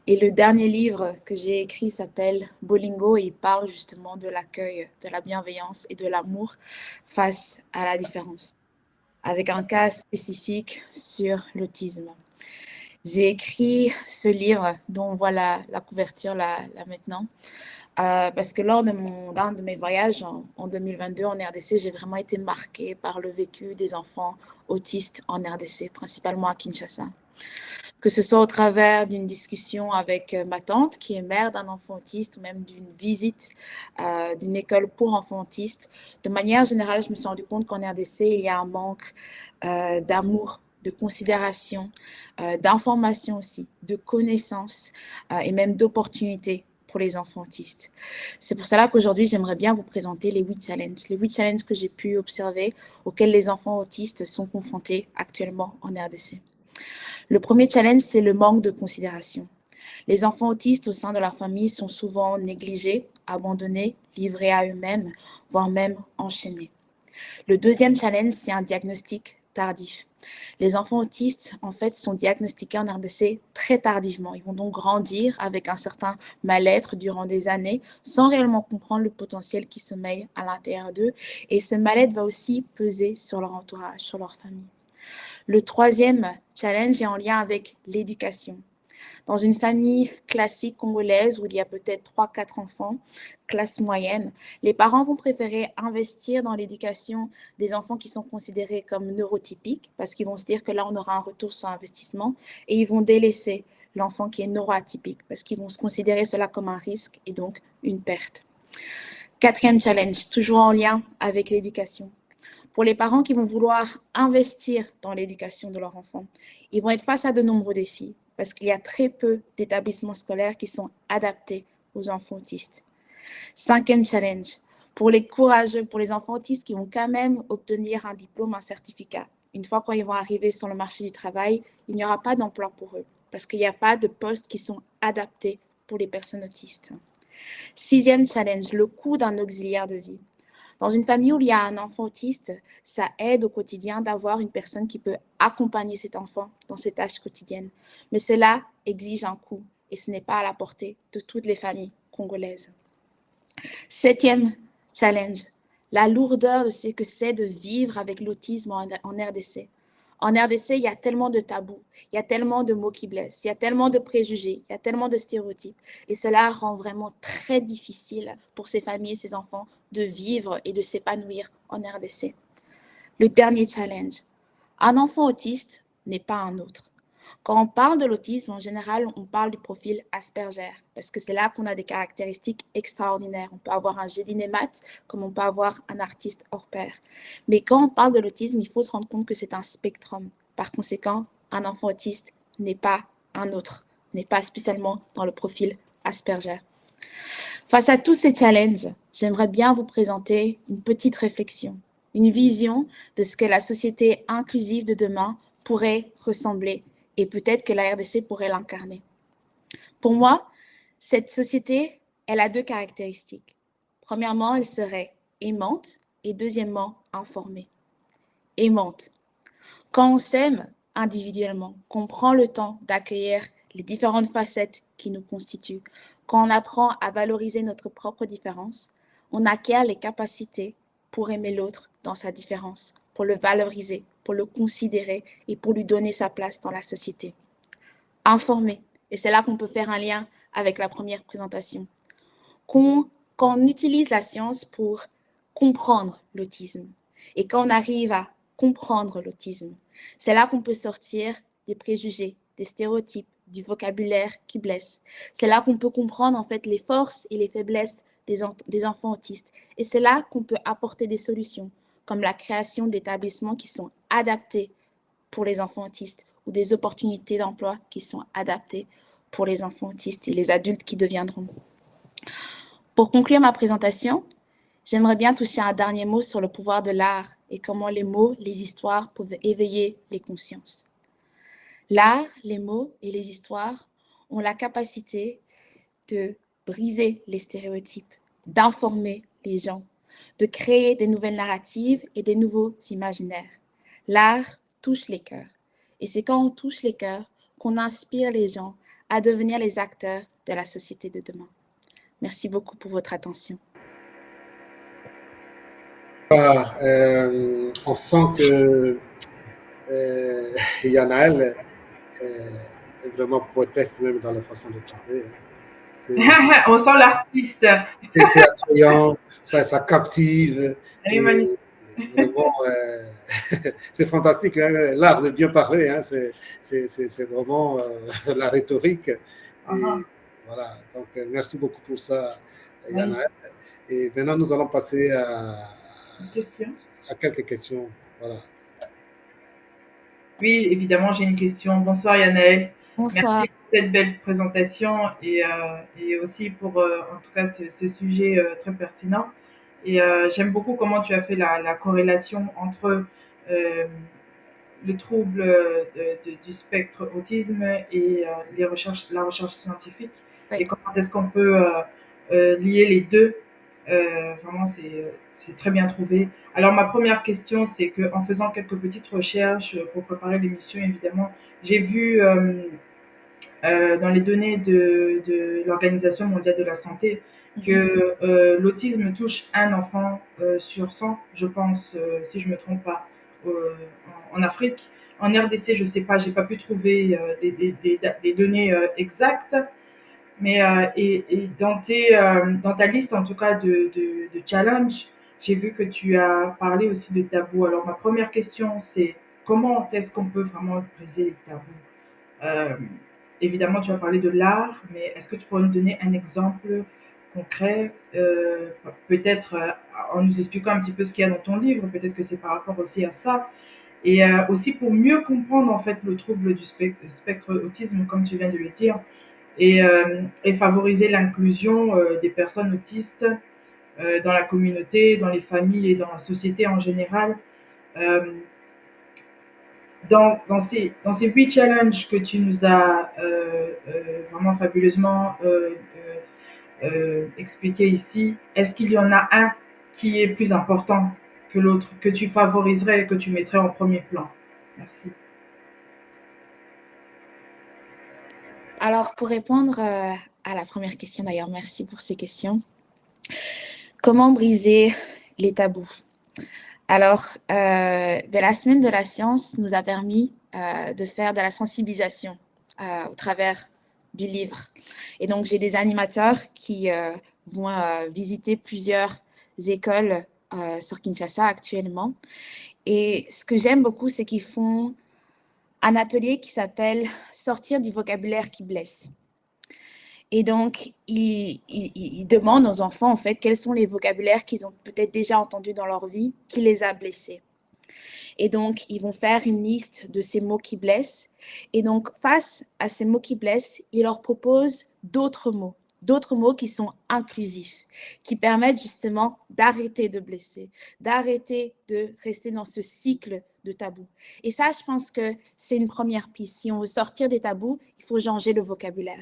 Et le dernier livre que j'ai écrit s'appelle Bolingo, et il parle justement de l'accueil, de la bienveillance et de l'amour face à la différence, avec un cas spécifique sur l'autisme. J'ai écrit ce livre dont on voit la couverture là maintenant, parce que lors d'un de mes voyages en 2022 en RDC, j'ai vraiment été marquée par le vécu des enfants autistes en RDC, principalement à Kinshasa. Que ce soit au travers d'une discussion avec ma tante, qui est mère d'un enfant autiste, ou même d'une visite d'une école pour enfants autistes. De manière générale, je me suis rendu compte qu'en RDC, il y a un manque d'amour, de considération, d'information aussi, de connaissances et même d'opportunités pour les enfants autistes. C'est pour cela qu'aujourd'hui, j'aimerais bien vous présenter les 8 challenges. Les 8 challenges que j'ai pu observer, auxquels les enfants autistes sont confrontés actuellement en RDC. Le premier challenge, c'est le manque de considération. Les enfants autistes au sein de la famille sont souvent négligés, abandonnés, livrés à eux-mêmes, voire même enchaînés. Le deuxième challenge, c'est un diagnostic tardif. Les enfants autistes, en fait, sont diagnostiqués en RDC très tardivement. Ils vont donc grandir avec un certain mal-être durant des années sans réellement comprendre le potentiel qui sommeille à l'intérieur d'eux. Et ce mal-être va aussi peser sur leur entourage, sur leur famille. Le troisième challenge est en lien avec l'éducation. Dans une famille classique congolaise où il y a peut-être 3-4 enfants, classe moyenne, les parents vont préférer investir dans l'éducation des enfants qui sont considérés comme neurotypiques parce qu'ils vont se dire que là, on aura un retour sur investissement et ils vont délaisser l'enfant qui est neuroatypique parce qu'ils vont se considérer cela comme un risque et donc une perte. Quatrième challenge, toujours en lien avec l'éducation. Pour les parents qui vont vouloir investir dans l'éducation de leur enfant, ils vont être face à de nombreux défis parce qu'il y a très peu d'établissements scolaires qui sont adaptés aux enfants autistes. Cinquième challenge, pour les courageux, pour les enfants autistes qui vont quand même obtenir un diplôme, un certificat. Une fois quand ils vont arriver sur le marché du travail, il n'y aura pas d'emploi pour eux parce qu'il n'y a pas de postes qui sont adaptés pour les personnes autistes. Sixième challenge, le coût d'un auxiliaire de vie. Dans une famille où il y a un enfant autiste, ça aide au quotidien d'avoir une personne qui peut accompagner cet enfant dans ses tâches quotidiennes. Mais cela exige un coût et ce n'est pas à la portée de toutes les familles congolaises. Septième challenge, la lourdeur de ce que c'est de vivre avec l'autisme en RDC. En RDC, il y a tellement de tabous, il y a tellement de mots qui blessent, il y a tellement de préjugés, il y a tellement de stéréotypes. Et cela rend vraiment très difficile pour ces familles et ces enfants de vivre et de s'épanouir en RDC. Le dernier challenge, un enfant autiste n'est pas un autre. Quand on parle de l'autisme, en général, on parle du profil Asperger, parce que c'est là qu'on a des caractéristiques extraordinaires. On peut avoir un génie des maths, comme on peut avoir un artiste hors pair. Mais quand on parle de l'autisme, il faut se rendre compte que c'est un spectrum. Par conséquent, un enfant autiste n'est pas un autre, n'est pas spécialement dans le profil Asperger. Face à tous ces challenges, j'aimerais bien vous présenter une petite réflexion, une vision de ce que la société inclusive de demain pourrait ressembler et peut-être que la RDC pourrait l'incarner. Pour moi, cette société, elle a deux caractéristiques. Premièrement, elle serait aimante et deuxièmement, informée. Aimante. Quand on s'aime individuellement, qu'on prend le temps d'accueillir les différentes facettes qui nous constituent, quand on apprend à valoriser notre propre différence, on acquiert les capacités pour aimer l'autre dans sa différence, pour le valoriser, pour le considérer et pour lui donner sa place dans la société. Informer, et c'est là qu'on peut faire un lien avec la première présentation. Quand on utilise la science pour comprendre l'autisme et quand on arrive à comprendre l'autisme, c'est là qu'on peut sortir des préjugés, des stéréotypes, du vocabulaire qui blesse. C'est là qu'on peut comprendre en fait les forces et les faiblesses des enfants autistes. Et c'est là qu'on peut apporter des solutions, comme la création d'établissements qui sont adaptés pour les enfants autistes ou des opportunités d'emploi qui sont adaptées pour les enfants autistes et les adultes qui deviendront. Pour conclure ma présentation, j'aimerais bien toucher un dernier mot sur le pouvoir de l'art et comment les mots, les histoires peuvent éveiller les consciences. L'art, les mots et les histoires ont la capacité de briser les stéréotypes, d'informer les gens, de créer des nouvelles narratives et des nouveaux imaginaires. L'art touche les cœurs. Et c'est quand on touche les cœurs qu'on inspire les gens à devenir les acteurs de la société de demain. Merci beaucoup pour votre attention. On sent que Yanaël est vraiment poétesse même dans la façon de parler. On sent l'artiste. C'est attrayant, ça captive. Elle est magnifique. Vraiment, c'est fantastique, hein, l'art de bien parler, hein, c'est vraiment la rhétorique. Voilà, donc merci beaucoup pour ça, Yanaël. Et maintenant, nous allons passer à quelques questions. Voilà. Oui, évidemment, j'ai une question. Bonsoir Yanaël. Bonsoir. Merci pour cette belle présentation et aussi pour, en tout cas, ce sujet très pertinent. Et j'aime beaucoup comment tu as fait la corrélation entre le trouble du spectre autisme et la recherche scientifique. Oui. Et comment est-ce qu'on peut lier les deux. Vraiment, c'est très bien trouvé. Alors, ma première question, c'est qu'en faisant quelques petites recherches pour préparer l'émission, évidemment, j'ai vu dans les données de l'Organisation mondiale de la santé que l'autisme touche un enfant sur 100, je pense, si je ne me trompe pas, en Afrique. En RDC, je ne sais pas, je n'ai pas pu trouver des données exactes. Mais et dans ta liste, en tout cas, de challenge, j'ai vu que tu as parlé aussi de tabous. Alors, ma première question, c'est comment est-ce qu'on peut vraiment briser les tabous? Euh, Évidemment, tu as parlé de l'art, mais est-ce que tu pourrais nous donner un exemple concret, peut-être en nous expliquant un petit peu ce qu'il y a dans ton livre, peut-être que c'est par rapport aussi à ça, et aussi pour mieux comprendre en fait le trouble du spectre autisme, comme tu viens de le dire, et favoriser l'inclusion des personnes autistes dans la communauté, dans les familles et dans la société en général. Euh, dans ces 8 challenges que tu nous as vraiment fabuleusement expliqué ici, est-ce qu'il y en a un qui est plus important que l'autre, que tu favoriserais et que tu mettrais en premier plan? Merci. Alors, pour répondre à la première question, d'ailleurs, merci pour ces questions. Comment briser les tabous? Alors, la semaine de la science nous a permis de faire de la sensibilisation au travers du livre. Et donc, j'ai des animateurs qui vont visiter plusieurs écoles sur Kinshasa actuellement. Et ce que j'aime beaucoup, c'est qu'ils font un atelier qui s'appelle « Sortir du vocabulaire qui blesse ». Et donc, ils demandent aux enfants, en fait, quels sont les vocabulaires qu'ils ont peut-être déjà entendus dans leur vie, qui les a blessés. Et donc, ils vont faire une liste de ces mots qui blessent. Et donc, face à ces mots qui blessent, ils leur proposent d'autres mots qui sont inclusifs, qui permettent justement d'arrêter de blesser, d'arrêter de rester dans ce cycle de tabous. Et ça, je pense que c'est une première piste. Si on veut sortir des tabous, il faut changer le vocabulaire.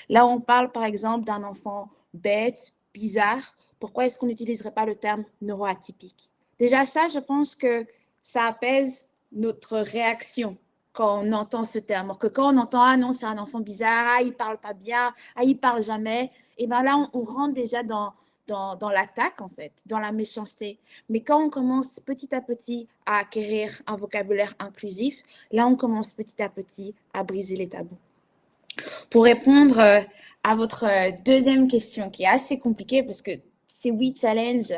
Là, on parle par exemple d'un enfant bête, bizarre. Pourquoi est-ce qu'on n'utiliserait pas le terme neuroatypique? Déjà ça, je pense que ça apaise notre réaction quand on entend ce terme. Alors que quand on entend « Ah non, c'est un enfant bizarre, ah, il ne parle pas bien, ah, il ne parle jamais », et bien là, on rentre déjà dans l'attaque, en fait, dans la méchanceté. Mais quand on commence petit à petit à acquérir un vocabulaire inclusif, là, on commence petit à petit à briser les tabous. Pour répondre à votre deuxième question, qui est assez compliquée parce que ces 8 challenges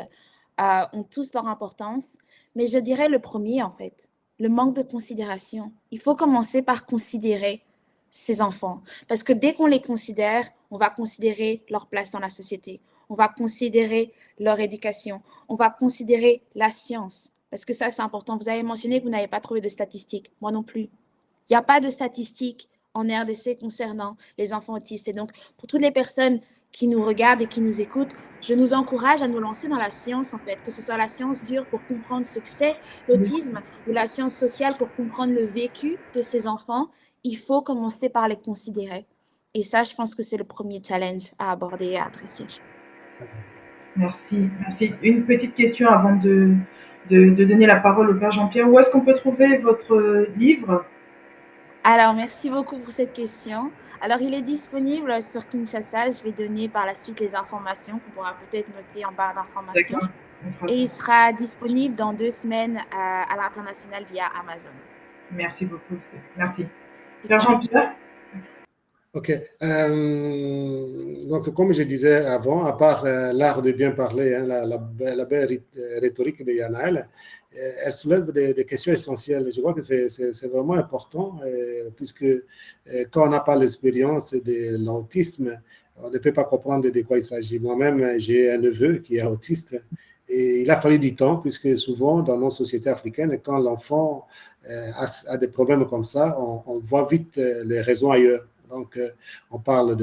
ont tous leur importance, mais je dirais le premier, en fait, le manque de considération. Il faut commencer par considérer ces enfants, parce que dès qu'on les considère, on va considérer leur place dans la société, on va considérer leur éducation, on va considérer la science, parce que ça, c'est important. Vous avez mentionné que vous n'avez pas trouvé de statistiques, moi non plus. Il n'y a pas de statistiques en RDC concernant les enfants autistes. Et donc, pour toutes les personnes qui nous regardent et qui nous écoutent, je nous encourage à nous lancer dans la science, en fait, que ce soit la science dure pour comprendre ce que c'est l'autisme ou la science sociale pour comprendre le vécu de ces enfants. Il faut commencer par les considérer. Et ça, je pense que c'est le premier challenge à aborder et à adresser. Merci. Une petite question avant de donner la parole au Père Jean-Pierre. Où est-ce qu'on peut trouver votre livre? Alors, merci beaucoup pour cette question. Alors, il est disponible sur Kinshasa. Je vais donner par la suite les informations qu'on pourra peut-être noter en barre d'informations. Et il sera disponible dans 2 semaines à l'international via Amazon. Merci beaucoup. Merci. Père Jean-Pierre? Ok. Donc, comme je disais avant, à part l'art de bien parler, hein, la belle rhétorique de Yanaël, elle soulève des questions essentielles. Je crois que c'est vraiment important, puisque quand on n'a pas l'expérience de l'autisme, on ne peut pas comprendre de quoi il s'agit. Moi-même, j'ai un neveu qui est autiste, et il a fallu du temps, puisque souvent, dans nos sociétés africaines, quand l'enfant a des problèmes comme ça, on voit vite les raisons ailleurs. Donc, on parle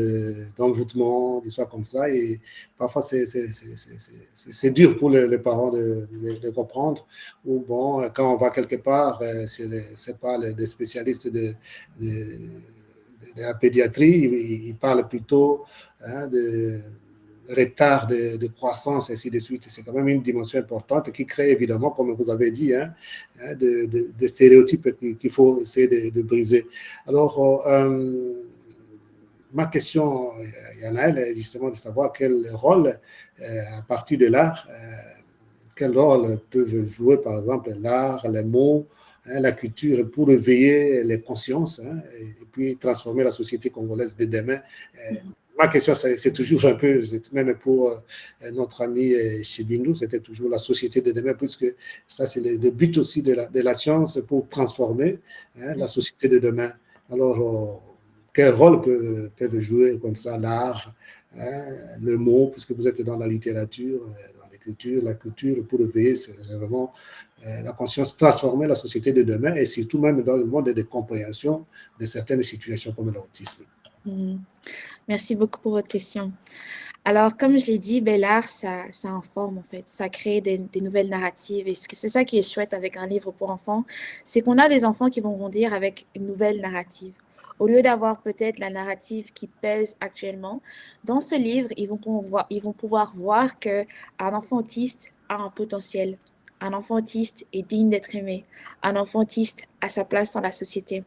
d'envoûtement, d'histoires comme ça, et parfois c'est dur pour les parents de comprendre. Ou bon, quand on va quelque part, c'est pas des spécialistes de la pédiatrie, ils parlent plutôt de retard de croissance, ainsi de suite. C'est quand même une dimension importante qui crée évidemment, comme vous avez dit, des stéréotypes qu'il faut essayer de briser. Alors, ma question, Yanaël, est justement de savoir quel rôle, à partir de l'art, quel rôle peuvent jouer, par exemple, l'art, les mots, la culture pour éveiller les consciences et puis transformer la société congolaise de demain. Ma question, c'est toujours un peu, même pour notre ami Chibindu, c'était toujours la société de demain, puisque ça, c'est le but aussi de la science pour transformer la société de demain. Alors, quel rôle peuvent jouer comme ça l'art, le mot, puisque vous êtes dans la littérature, dans l'écriture, la culture, pour éveiller, c'est vraiment la conscience, transformer la société de demain et surtout même dans le monde de compréhension de certaines situations comme l'autisme. Merci beaucoup pour votre question. Alors, comme je l'ai dit, l'art, ça informe en fait, ça crée des nouvelles narratives. Et c'est ça qui est chouette avec un livre pour enfants, c'est qu'on a des enfants qui vont grandir avec une nouvelle narrative. Au lieu d'avoir peut-être la narrative qui pèse actuellement, dans ce livre, ils vont pouvoir voir qu'un enfant autiste a un potentiel. Un enfant autiste est digne d'être aimé. Un enfant autiste a sa place dans la société.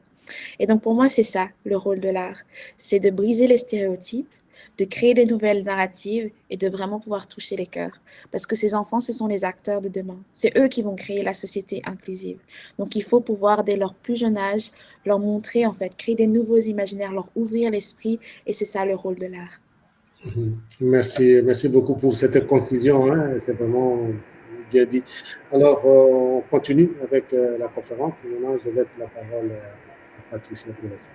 Et donc, pour moi, c'est ça, le rôle de l'art. C'est de briser les stéréotypes, de créer des nouvelles narratives et de vraiment pouvoir toucher les cœurs. Parce que ces enfants, ce sont les acteurs de demain. C'est eux qui vont créer la société inclusive. Donc, il faut pouvoir, dès leur plus jeune âge, leur montrer, en fait, créer des nouveaux imaginaires, leur ouvrir l'esprit. Et c'est ça le rôle de l'art. Merci beaucoup pour cette concision. C'est vraiment bien dit. Alors, on continue avec la conférence. Maintenant, je laisse la parole à Patricia pour la suite.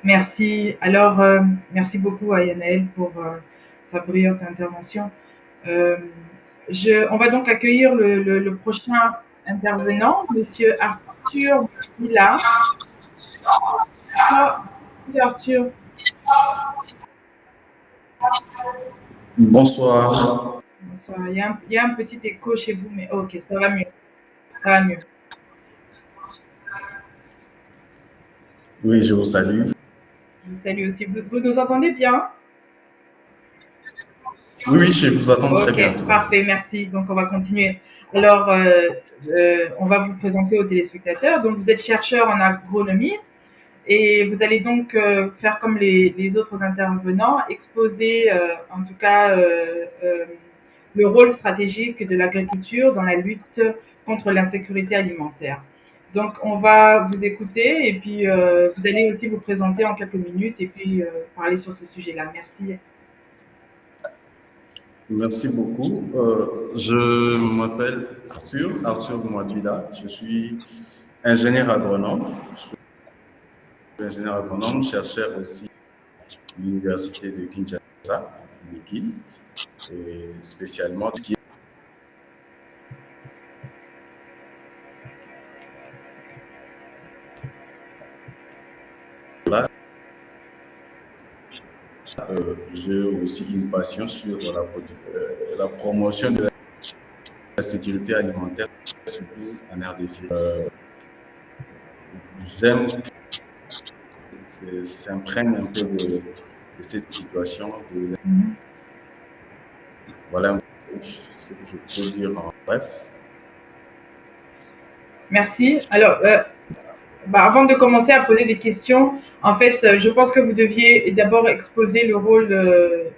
Merci. Alors, merci beaucoup à Yanaël pour sa brillante intervention. On va donc accueillir le prochain intervenant, Monsieur Arthur Villa. Monsieur Arthur. Bonsoir. Bonsoir. Il y a un petit écho chez vous, mais ok, ça va mieux. Ça va mieux. Oui, je vous salue. Je vous salue aussi. Vous nous entendez bien? Oui, je vous attends très bien. Ok, parfait, merci. Donc, on va continuer. Alors, on va vous présenter aux téléspectateurs. Donc, vous êtes chercheur en agronomie et vous allez donc faire comme les autres intervenants, exposer en tout cas le rôle stratégique de l'agriculture dans la lutte contre l'insécurité alimentaire. Donc, on va vous écouter et puis vous allez aussi vous présenter en quelques minutes et puis parler sur ce sujet-là. Merci. Merci beaucoup. Je m'appelle Arthur Mouadila. Je suis ingénieur agronome. Chercheur aussi à l'université de Kinshasa, Nikil, et spécialement ce qui est là. J'ai aussi une passion sur la promotion de la sécurité alimentaire, surtout en RDC. J'aime que s'imprègne un peu de cette situation. Voilà ce que je peux dire en bref. Merci. Alors, avant de commencer à poser des questions, en fait, je pense que vous deviez d'abord exposer le rôle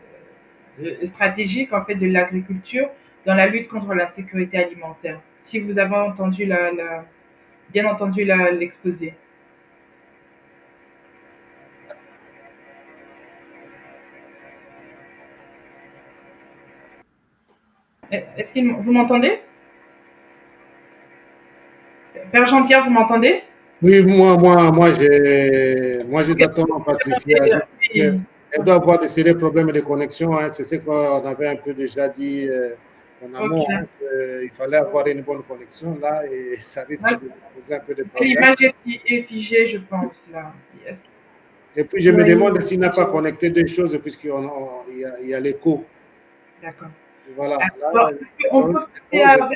stratégique en fait de l'agriculture dans la lutte contre la sécurité alimentaire. Si vous avez entendu bien entendu l'exposé. Est-ce que vous m'entendez? Père Jean-Pierre, vous m'entendez? Oui, moi, je t'attends, Patricia. Elle doit avoir de sérieux problèmes de connexion. C'est ce qu'on avait un peu déjà dit en amont. Il fallait avoir une bonne connexion là et ça risque de poser un peu de problèmes. L'image est figée, je pense. Là. Et puis, je me Oui. demande s'il n'a pas connecté deux choses, puisqu'il y a l'écho. D'accord. Voilà. Alors, Là, est-ce qu'on peut passer à,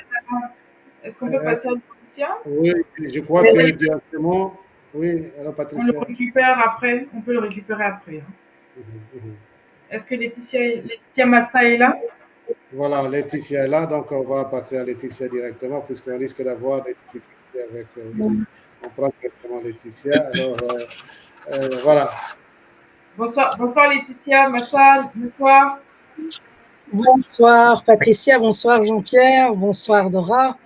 est-ce qu'on peut euh, passer à Laetitia? oui, je crois que directement. Oui, alors On le Patricia. récupère après, on peut le récupérer après. Hein. Mhm. Est-ce que Laetitia Massa est là? Voilà, Laetitia est là, donc on va passer à Laetitia directement, puisqu'on risque d'avoir des difficultés avec Willy. On prend directement Laetitia. Alors, voilà. Bonsoir Laetitia Massa, bonsoir. Bonsoir Patricia, bonsoir Jean-Pierre, bonsoir Dora.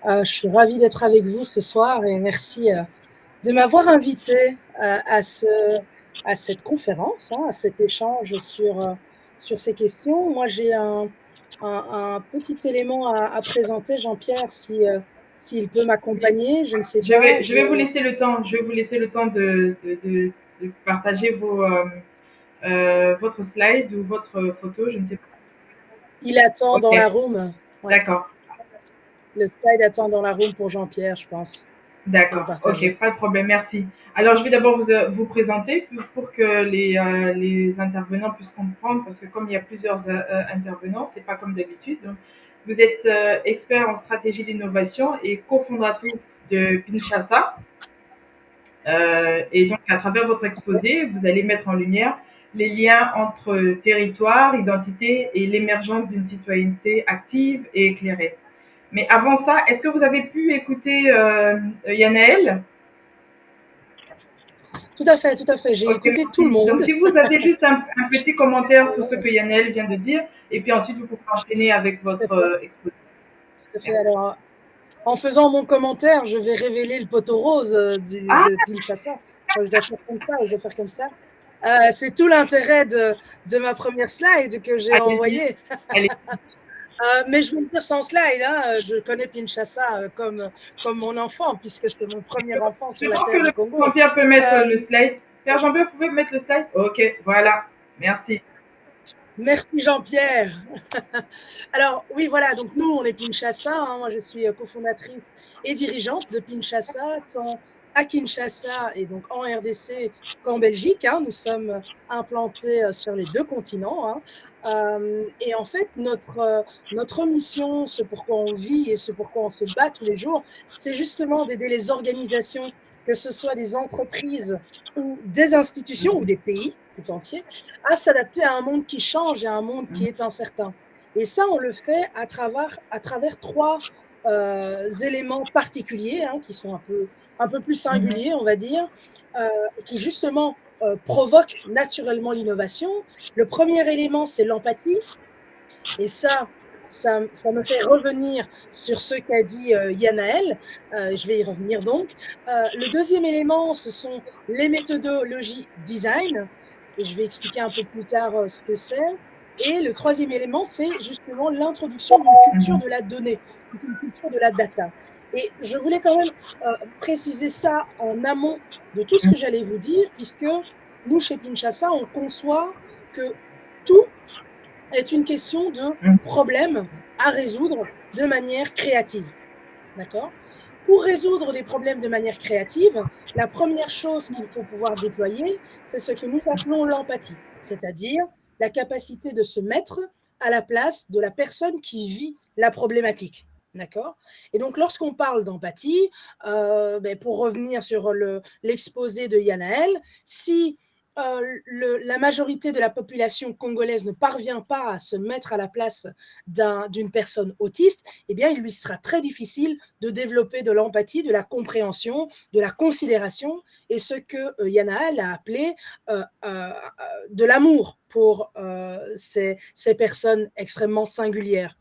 Je suis ravie d'être avec vous ce soir et merci de m'avoir invité à cette conférence, à cet échange sur ces questions. Moi, j'ai un petit élément à présenter, Jean-Pierre, s'il peut m'accompagner. Je ne sais pas. Je vais vous laisser le temps. Je vais vous laisser le temps de partager votre slide ou votre photo, je ne sais pas. Il attend dans la room. Ouais. D'accord. Le slide attend dans la room pour Jean-Pierre, je pense. D'accord. Ok, pas de problème. Merci. Alors, je vais d'abord vous présenter pour que les intervenants puissent comprendre, parce que comme il y a plusieurs intervenants, c'est pas comme d'habitude. Donc, vous êtes expert en stratégie d'innovation et cofondatrice de Pinchasa. Et donc, à travers votre exposé, vous allez mettre en lumière les liens entre territoire, identité et l'émergence d'une citoyenneté active et éclairée. Mais avant ça, est-ce que vous avez pu écouter Yanaël? Tout à fait. J'ai écouté tout le monde. Donc, si vous avez juste un petit commentaire sur ce que Yanaël vient de dire, et puis ensuite, vous pouvez enchaîner avec votre exposé. Tout à fait. Alors, en faisant mon commentaire, je vais révéler le poteau rose de Pinchasa. Je dois faire comme ça. C'est tout l'intérêt de ma première slide que j'ai envoyée. Mais je vais le dire sans slide. Je connais Pinchasa comme mon enfant, puisque c'est mon premier enfant sur la terre du Congo. Jean-Pierre peut mettre le slide. Père Jean-Pierre, vous pouvez mettre le slide? Ok, voilà. Merci. Merci Jean-Pierre. Alors oui, voilà, donc nous, on est Pinchasa. Moi, je suis cofondatrice et dirigeante de Pinchasa, tant à Kinshasa et donc en RDC qu'en Belgique. Nous sommes implantés sur les deux continents. Et en fait, notre mission, ce pourquoi on vit et ce pourquoi on se bat tous les jours, c'est justement d'aider les organisations, que ce soit des entreprises ou des institutions ou des pays tout entiers, à s'adapter à un monde qui change et à un monde qui est incertain. Et ça, on le fait à travers trois éléments particuliers qui sont un peu plus singuliers, on va dire, qui justement provoquent naturellement l'innovation. Le premier élément, c'est l'empathie. Et ça me fait revenir sur ce qu'a dit Yanaël. Je vais y revenir donc. Le deuxième élément, ce sont les méthodologies design. Et je vais expliquer un peu plus tard ce que c'est. Et le troisième élément, c'est justement l'introduction d'une culture de la donnée, d'une culture de la data. Et je voulais quand même préciser ça en amont de tout ce que j'allais vous dire, puisque nous, chez Pinchasa, on conçoit que tout est une question de problème à résoudre de manière créative. D'accord ? Pour résoudre des problèmes de manière créative, la première chose qu'il faut pouvoir déployer, c'est ce que nous appelons l'empathie, c'est-à-dire la capacité de se mettre à la place de la personne qui vit la problématique. D'accord ? Et donc, lorsqu'on parle d'empathie, pour revenir sur l'exposé de Yanaël, si la majorité de la population congolaise ne parvient pas à se mettre à la place d'une personne autiste, eh bien, il lui sera très difficile de développer de l'empathie, de la compréhension, de la considération, et ce que Yanaël a appelé de l'amour pour ces personnes extrêmement singulières.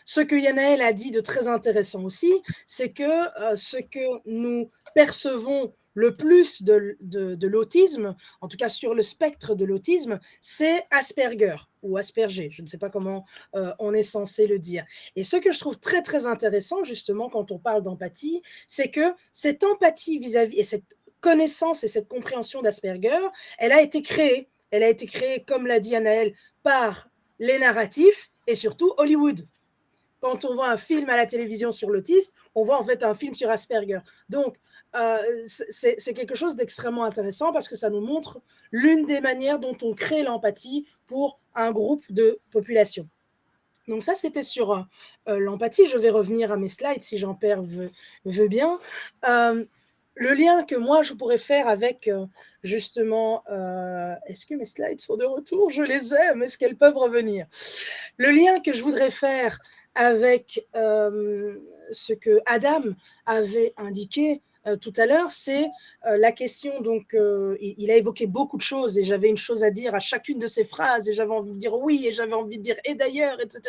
Ce que Yanaël a dit de très intéressant aussi, c'est que ce que nous percevons le plus de l'autisme, en tout cas sur le spectre de l'autisme, c'est Asperger ou Asperger, je ne sais pas comment on est censé le dire. Et ce que je trouve très très intéressant justement quand on parle d'empathie, c'est que cette empathie vis-à-vis et cette connaissance et cette compréhension d'Asperger, elle a été créée, comme l'a dit Anaël, par les narratifs et surtout Hollywood. quand on voit un film à la télévision sur l'autisme, on voit en fait un film sur Asperger. Donc, c'est quelque chose d'extrêmement intéressant parce que ça nous montre l'une des manières dont on crée l'empathie pour un groupe de population. Donc ça, c'était sur l'empathie. Je vais revenir à mes slides si Jean-Pierre veut bien. Le lien que moi, je pourrais faire avec, justement, est-ce que mes slides sont de retour? Je les aime, est-ce qu'elles peuvent revenir? Le lien que je voudrais faire avec ce que Adam avait indiqué tout à l'heure, c'est la question, donc il a évoqué beaucoup de choses et j'avais une chose à dire à chacune de ces phrases et j'avais envie de dire oui et j'avais envie de dire et d'ailleurs, etc.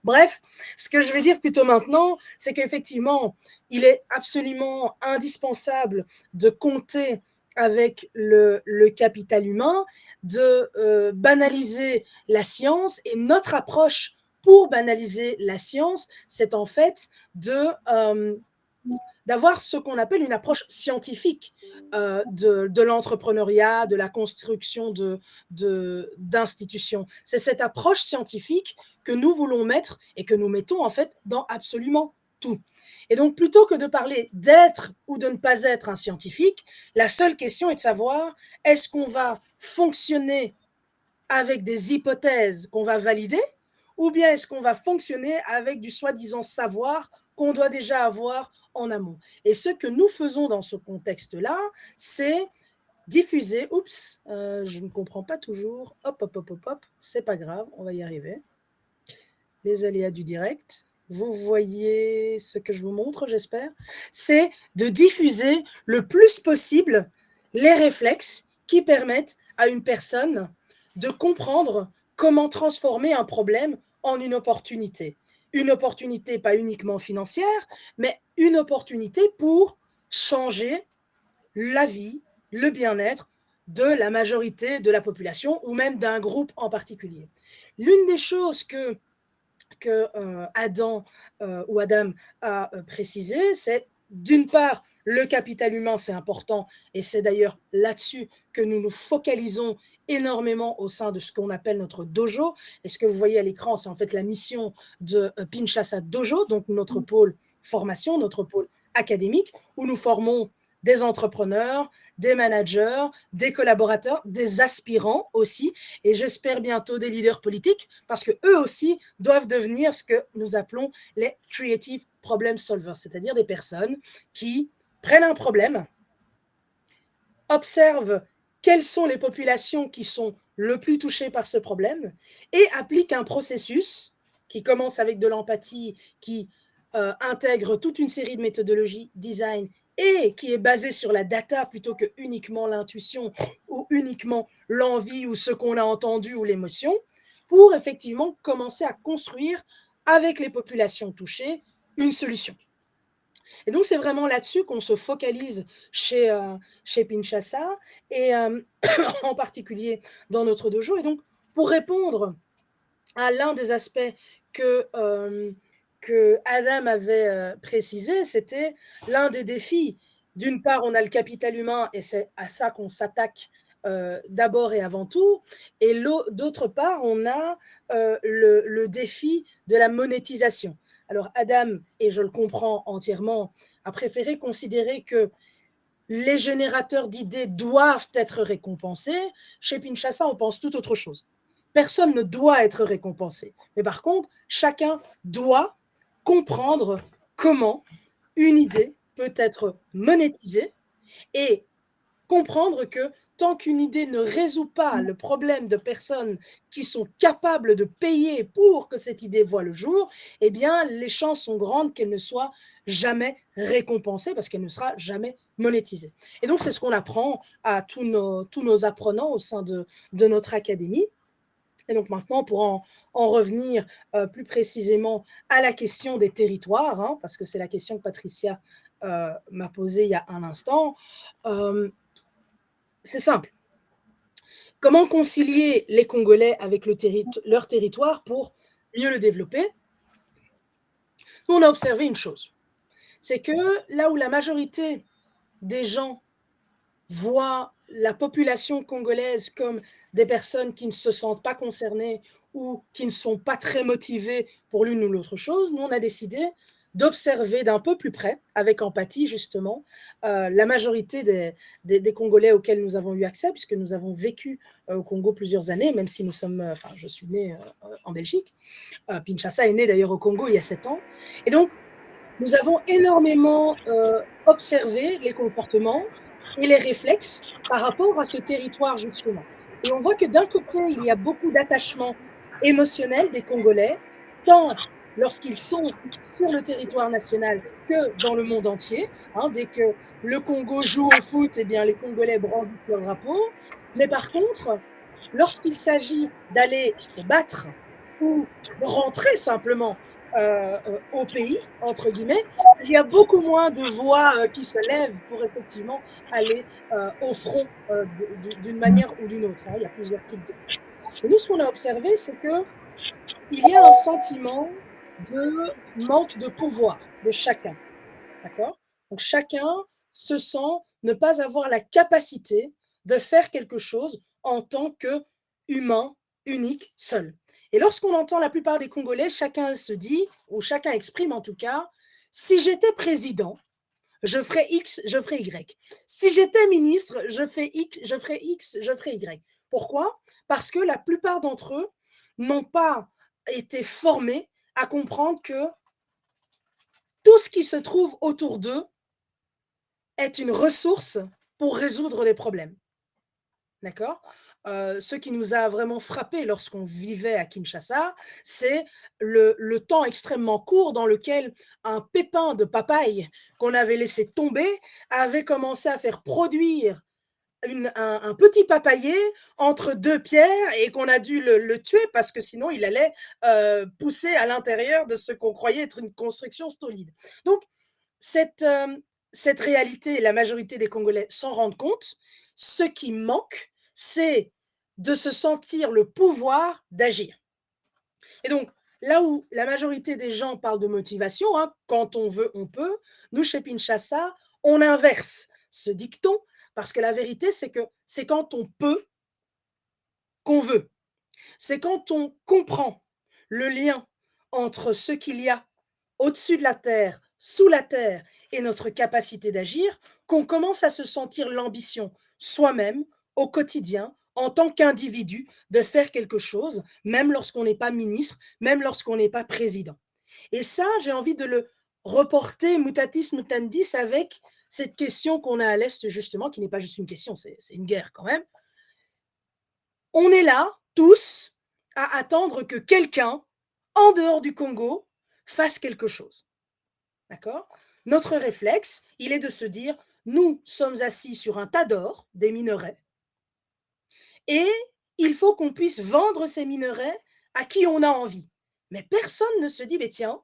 Bref, ce que je vais dire plutôt maintenant, c'est qu'effectivement, il est absolument indispensable de compter avec le capital humain, de banaliser la science et notre approche pour banaliser la science, c'est en fait d'avoir ce qu'on appelle une approche scientifique de l'entrepreneuriat, de la construction d'institutions. C'est cette approche scientifique que nous voulons mettre et que nous mettons en fait dans absolument tout. Et donc, plutôt que de parler d'être ou de ne pas être un scientifique, la seule question est de savoir, est-ce qu'on va fonctionner avec des hypothèses qu'on va valider ou bien est-ce qu'on va fonctionner avec du soi-disant savoir qu'on doit déjà avoir en amont. Et ce que nous faisons dans ce contexte-là, c'est diffuser, je ne comprends pas toujours, hop, c'est pas grave, on va y arriver. Les aléas du direct, vous voyez ce que je vous montre, j'espère, c'est de diffuser le plus possible les réflexes qui permettent à une personne de comprendre comment transformer un problème en une opportunité. Une opportunité pas uniquement financière, mais une opportunité pour changer la vie, le bien-être de la majorité de la population ou même d'un groupe en particulier. L'une des choses que Adam a précisé, c'est d'une part, le capital humain, c'est important, et c'est d'ailleurs là-dessus que nous nous focalisons énormément au sein de ce qu'on appelle notre dojo. Et ce que vous voyez à l'écran, c'est en fait la mission de Pinchasa Dojo, donc notre pôle formation, notre pôle académique, où nous formons des entrepreneurs, des managers, des collaborateurs, des aspirants aussi, et j'espère bientôt des leaders politiques, parce que eux aussi doivent devenir ce que nous appelons les creative problem solvers, c'est-à-dire des personnes qui prennent un problème, observent quelles sont les populations qui sont le plus touchées par ce problème et appliquent un processus qui commence avec de l'empathie, qui intègre toute une série de méthodologies design et qui est basé sur la data plutôt que uniquement l'intuition ou uniquement l'envie ou ce qu'on a entendu ou l'émotion, pour effectivement commencer à construire avec les populations touchées une solution. Et donc, c'est vraiment là-dessus qu'on se focalise chez Pinchasa et en particulier dans notre dojo. Et donc, pour répondre à l'un des aspects que Adam avait précisé, c'était l'un des défis. D'une part, on a le capital humain et c'est à ça qu'on s'attaque d'abord et avant tout. Et d'autre part, on a le défi de la monétisation. Alors Adam, et je le comprends entièrement, a préféré considérer que les générateurs d'idées doivent être récompensés. Chez Pinchasa, on pense tout autre chose. Personne ne doit être récompensé. Mais par contre, chacun doit comprendre comment une idée peut être monétisée et comprendre que tant qu'une idée ne résout pas le problème de personnes qui sont capables de payer pour que cette idée voie le jour, eh bien, les chances sont grandes qu'elle ne soit jamais récompensée parce qu'elle ne sera jamais monétisée. Et donc, c'est ce qu'on apprend à tous nos apprenants au sein de notre académie. Et donc maintenant, pour en revenir plus précisément à la question des territoires, hein, parce que c'est la question que Patricia m'a posée il y a un instant, c'est simple. Comment concilier les Congolais avec leur territoire pour mieux le développer? Nous, on a observé une chose, c'est que là où la majorité des gens voient la population congolaise comme des personnes qui ne se sentent pas concernées ou qui ne sont pas très motivées pour l'une ou l'autre chose, nous, on a décidé d'observer d'un peu plus près, avec empathie justement, la majorité des Congolais auxquels nous avons eu accès, puisque nous avons vécu au Congo plusieurs années, même si nous sommes, enfin, je suis née en Belgique. Kinshasa est né d'ailleurs au Congo il y a 7 ans. Et donc, nous avons énormément observé les comportements et les réflexes par rapport à ce territoire justement. Et on voit que d'un côté, il y a beaucoup d'attachement émotionnel des Congolais, tant lorsqu'ils sont sur le territoire national que dans le monde entier. Hein, dès que le Congo joue au foot, eh bien, les Congolais brandissent leur drapeau. Mais par contre, lorsqu'il s'agit d'aller se battre ou de rentrer simplement au pays, entre guillemets, il y a beaucoup moins de voix qui se lèvent pour effectivement aller au front d'une manière ou d'une autre. Hein. Il y a plusieurs types de... Et nous, ce qu'on a observé, c'est qu'il y a un sentiment de manque de pouvoir de chacun. D'accord ? Donc chacun se sent ne pas avoir la capacité de faire quelque chose en tant qu'humain unique, seul. Et lorsqu'on entend la plupart des Congolais, chacun se dit, ou chacun exprime en tout cas, si j'étais président, je ferais X, je ferais Y. Si j'étais ministre, je ferais X, je ferais X, je ferais Y. Pourquoi ? Parce que la plupart d'entre eux n'ont pas été formés à comprendre que tout ce qui se trouve autour d'eux est une ressource pour résoudre des problèmes. D'accord ? Ce qui nous a vraiment frappé lorsqu'on vivait à Kinshasa, c'est le temps extrêmement court dans lequel un pépin de papaye qu'on avait laissé tomber avait commencé à faire produire un petit papayer entre deux pierres et qu'on a dû le tuer parce que sinon il allait pousser à l'intérieur de ce qu'on croyait être une construction solide. Donc, cette réalité, la majorité des Congolais s'en rendent compte. Ce qui manque, c'est de se sentir le pouvoir d'agir. Et donc, là où la majorité des gens parlent de motivation, hein, quand on veut, on peut, nous, chez Kinshasa, on inverse ce dicton, parce que la vérité, c'est que c'est quand on peut qu'on veut. C'est quand on comprend le lien entre ce qu'il y a au-dessus de la terre, sous la terre, et notre capacité d'agir, qu'on commence à se sentir l'ambition soi-même, au quotidien, en tant qu'individu, de faire quelque chose, même lorsqu'on n'est pas ministre, même lorsqu'on n'est pas président. Et ça, j'ai envie de le reporter mutatis mutandis avec cette question qu'on a à l'Est, justement, qui n'est pas juste une question, c'est une guerre quand même. On est là, tous, à attendre que quelqu'un, en dehors du Congo, fasse quelque chose. D'accord ? Notre réflexe, il est de se dire, nous sommes assis sur un tas d'or, des minerais, et il faut qu'on puisse vendre ces minerais à qui on a envie. Mais personne ne se dit, mais tiens,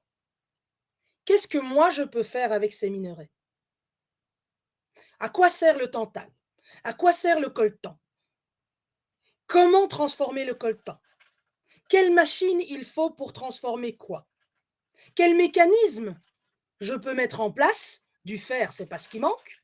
qu'est-ce que moi je peux faire avec ces minerais ? À quoi sert le tantal ? À quoi sert le coltan ? Comment transformer le coltan ? Quelle machine il faut pour transformer quoi ? Quel mécanisme je peux mettre en place ? Du fer, c'est pas ce qui manque.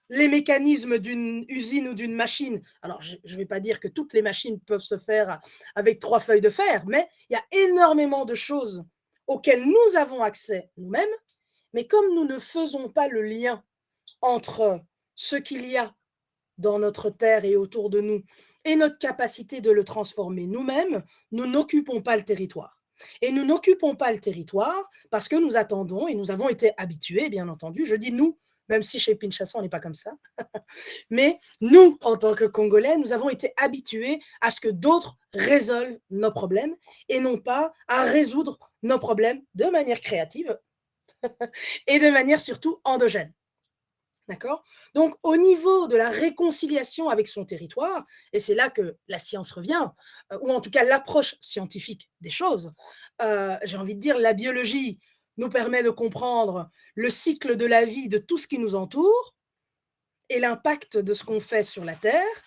Les mécanismes d'une usine ou d'une machine, alors je ne vais pas dire que toutes les machines peuvent se faire avec 3 feuilles de fer, mais il y a énormément de choses auxquelles nous avons accès nous-mêmes, mais comme nous ne faisons pas le lien entre ce qu'il y a dans notre terre et autour de nous et notre capacité de le transformer nous-mêmes, nous n'occupons pas le territoire. Et nous n'occupons pas le territoire parce que nous attendons et nous avons été habitués, bien entendu, je dis nous, même si chez Kinshasa, on n'est pas comme ça, mais nous, en tant que Congolais, nous avons été habitués à ce que d'autres résolvent nos problèmes et non pas à résoudre nos problèmes de manière créative et de manière surtout endogène. D'accord ? Donc, au niveau de la réconciliation avec son territoire, et c'est là que la science revient, ou en tout cas l'approche scientifique des choses, j'ai envie de dire, la biologie nous permet de comprendre le cycle de la vie de tout ce qui nous entoure et l'impact de ce qu'on fait sur la Terre.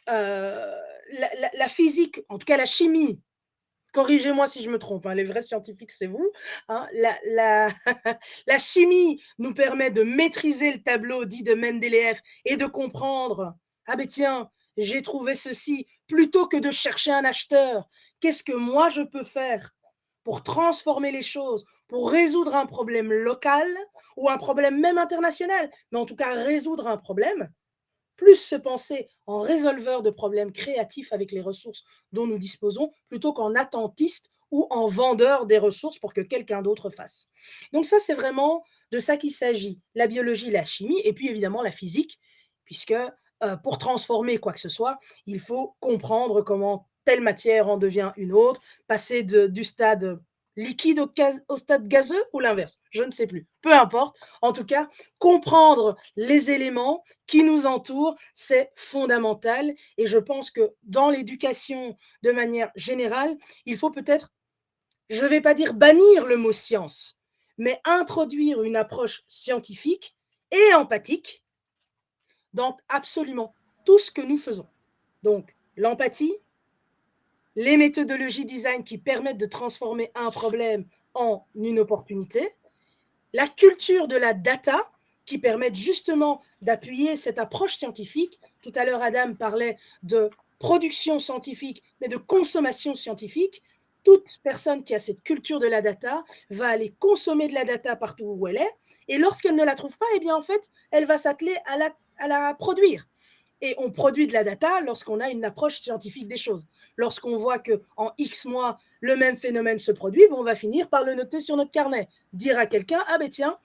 La physique, en tout cas la chimie, corrigez-moi si je me trompe, hein, les vrais scientifiques, c'est vous. Hein, la chimie nous permet de maîtriser le tableau dit de Mendeleïev et de comprendre Ah ben tiens, j'ai trouvé ceci, plutôt que de chercher un acheteur, qu'est-ce que moi je peux faire pour transformer les choses, pour résoudre un problème local ou un problème même international, mais en tout cas résoudre un problème, plus se penser en résolveur de problèmes créatifs avec les ressources dont nous disposons, plutôt qu'en attentiste ou en vendeur des ressources pour que quelqu'un d'autre fasse. Donc ça, c'est vraiment de ça qu'il s'agit, la biologie, la chimie, et puis évidemment la physique, puisque pour transformer quoi que ce soit, il faut comprendre comment telle matière en devient une autre, passer du stade liquide au stade gazeux ou l'inverse, je ne sais plus, peu importe. En tout cas, comprendre les éléments qui nous entourent, c'est fondamental. Et je pense que dans l'éducation, de manière générale, il faut peut-être, je ne vais pas dire bannir le mot science, mais introduire une approche scientifique et empathique dans absolument tout ce que nous faisons. Donc, l'empathie, les méthodologies design qui permettent de transformer un problème en une opportunité, la culture de la data qui permettent justement d'appuyer cette approche scientifique. Tout à l'heure, Adam parlait de production scientifique, mais de consommation scientifique. Toute personne qui a cette culture de la data va aller consommer de la data partout où elle est, et lorsqu'elle ne la trouve pas, eh bien en fait, elle va s'atteler à la produire. Et on produit de la data lorsqu'on a une approche scientifique des choses. Lorsqu'on voit qu'en X mois, le même phénomène se produit, on va finir par le noter sur notre carnet. Dire à quelqu'un, ah ben tiens,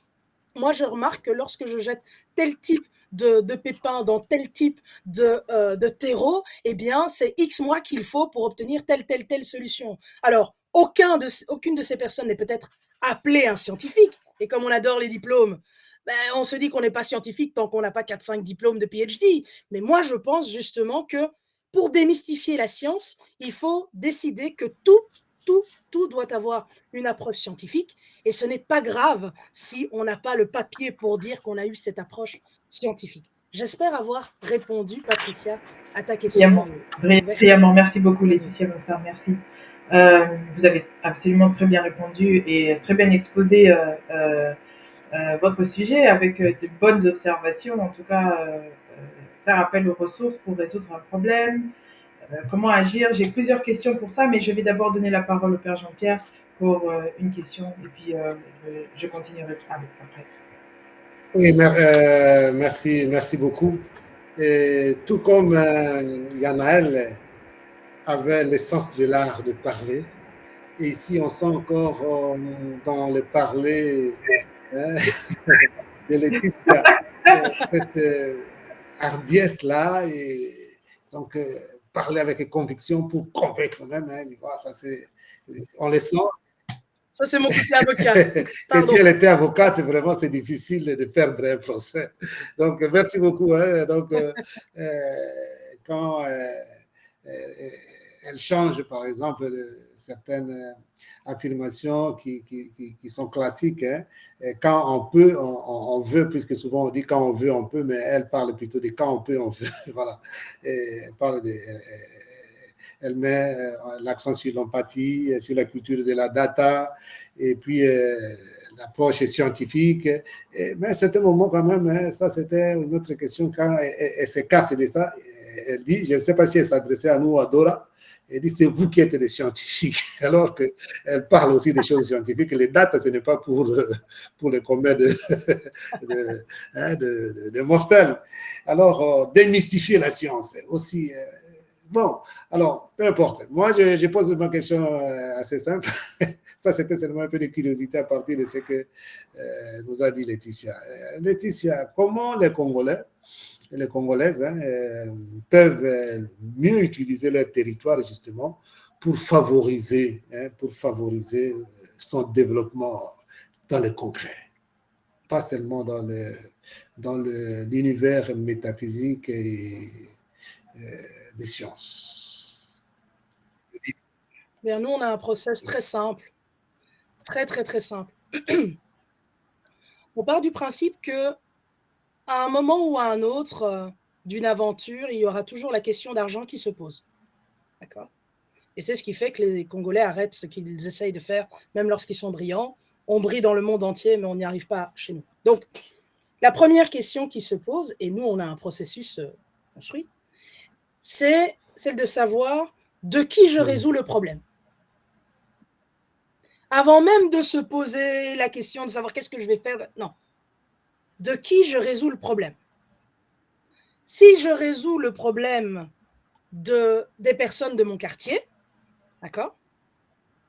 moi je remarque que lorsque je jette tel type de pépins dans tel type de terreau, eh bien c'est X mois qu'il faut pour obtenir telle solution. Alors, aucune de ces personnes n'est peut-être appelée un scientifique. Et comme on adore les diplômes, ben, on se dit qu'on n'est pas scientifique tant qu'on n'a pas 4-5 diplômes de PhD. Mais moi, je pense justement que pour démystifier la science, il faut décider que tout doit avoir une approche scientifique. Et ce n'est pas grave si on n'a pas le papier pour dire qu'on a eu cette approche scientifique. J'espère avoir répondu, Patricia, à ta question. Brillamment. Merci beaucoup, Laetitia Bossard. Merci. Vous avez absolument très bien répondu et très bien exposé votre sujet avec de bonnes observations. En tout cas, faire appel aux ressources pour résoudre un problème. Comment agir? J'ai plusieurs questions pour ça, mais je vais d'abord donner la parole au Père Jean-Pierre pour une question et puis je continuerai après. Oui, merci beaucoup. Et tout comme Yanaël avait le sens de l'art de parler, et ici on sent encore dans le parler de Laetitia cette hardiesse-là, et donc parler avec conviction pour convaincre même, hein, ça on le sent. Ça, c'est mon côté avocat. Et si elle était avocate, vraiment, c'est difficile de perdre un procès. Donc, merci beaucoup. Hein. Donc, quand elle change, par exemple, certaines affirmations qui sont classiques, hein. Quand on peut, on veut, puisque souvent on dit quand on veut, on peut, mais elle parle plutôt de quand on peut, on veut. Voilà. Et elle parle de... Elle met l'accent sur l'empathie, sur la culture de la data, et puis l'approche scientifique. Mais à certains moments, quand même, hein, ça c'était une autre question. Quand elle s'écarte de ça, elle dit, je ne sais pas si elle s'adressait à nous ou à Dora, elle dit, c'est vous qui êtes des scientifiques. Alors qu'elle parle aussi des choses scientifiques. Les dates, ce n'est pas pour les combats de mortels. Alors, démystifier la science aussi... Bon, alors, peu importe. Moi, je pose ma question assez simple. Ça, c'était seulement un peu de curiosité à partir de ce que nous a dit Laetitia. Laetitia, comment les Congolais et les Congolaises peuvent mieux utiliser leur territoire, justement, pour favoriser son développement dans le concret, pas seulement dans l'univers métaphysique et des sciences. Bien, nous, on a un process très simple, très simple. On part du principe que à un moment ou à un autre d'une aventure, il y aura toujours la question d'argent qui se pose. D'accord? Et c'est ce qui fait que les Congolais arrêtent ce qu'ils essayent de faire, même lorsqu'ils sont brillants. On brille dans le monde entier, mais on n'y arrive pas chez nous. Donc, la première question qui se pose, et nous, on a un processus construit, c'est celle de savoir de qui je résous le problème. Avant même de se poser la question de savoir qu'est-ce que je vais faire, non. De qui je résous le problème. Si je résous le problème des personnes de mon quartier, d'accord,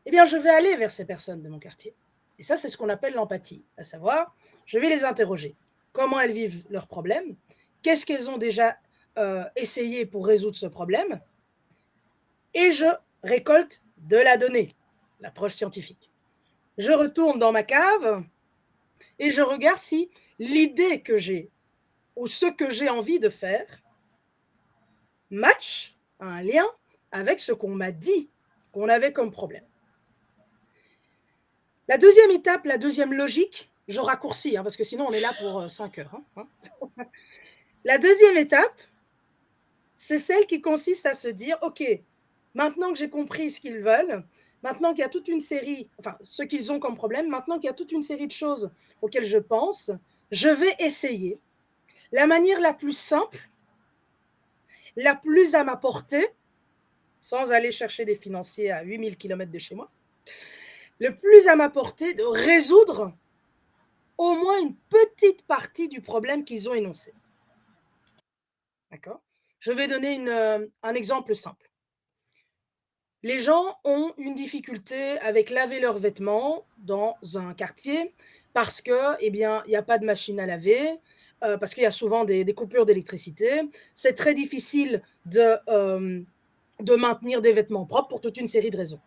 eh bien, je vais aller vers ces personnes de mon quartier. Et ça, c'est ce qu'on appelle l'empathie, à savoir, je vais les interroger. Comment elles vivent leurs problèmes? Qu'est-ce qu'elles ont déjà essayé pour résoudre ce problème? Et je récolte de la donnée, l'approche scientifique. Je retourne dans ma cave et je regarde si l'idée que j'ai ou ce que j'ai envie de faire match, a un lien avec ce qu'on m'a dit qu'on avait comme problème. La deuxième étape, la deuxième logique, je raccourcis, parce que sinon on est là pour 5 heures. La deuxième étape, c'est celle qui consiste à se dire, OK, maintenant que j'ai compris ce qu'ils veulent, maintenant qu'il y a toute une série, enfin, ce qu'ils ont comme problème, maintenant qu'il y a toute une série de choses auxquelles je pense, je vais essayer la manière la plus simple, la plus à ma portée, sans aller chercher des financiers à 8000 km de chez moi, le plus à ma portée de résoudre au moins une petite partie du problème qu'ils ont énoncé. D'accord? Je vais donner un exemple simple. Les gens ont une difficulté avec laver leurs vêtements dans un quartier parce que, eh bien, il n'y a pas de machine à laver, parce qu'il y a souvent des coupures d'électricité. C'est très difficile de maintenir des vêtements propres pour toute une série de raisons.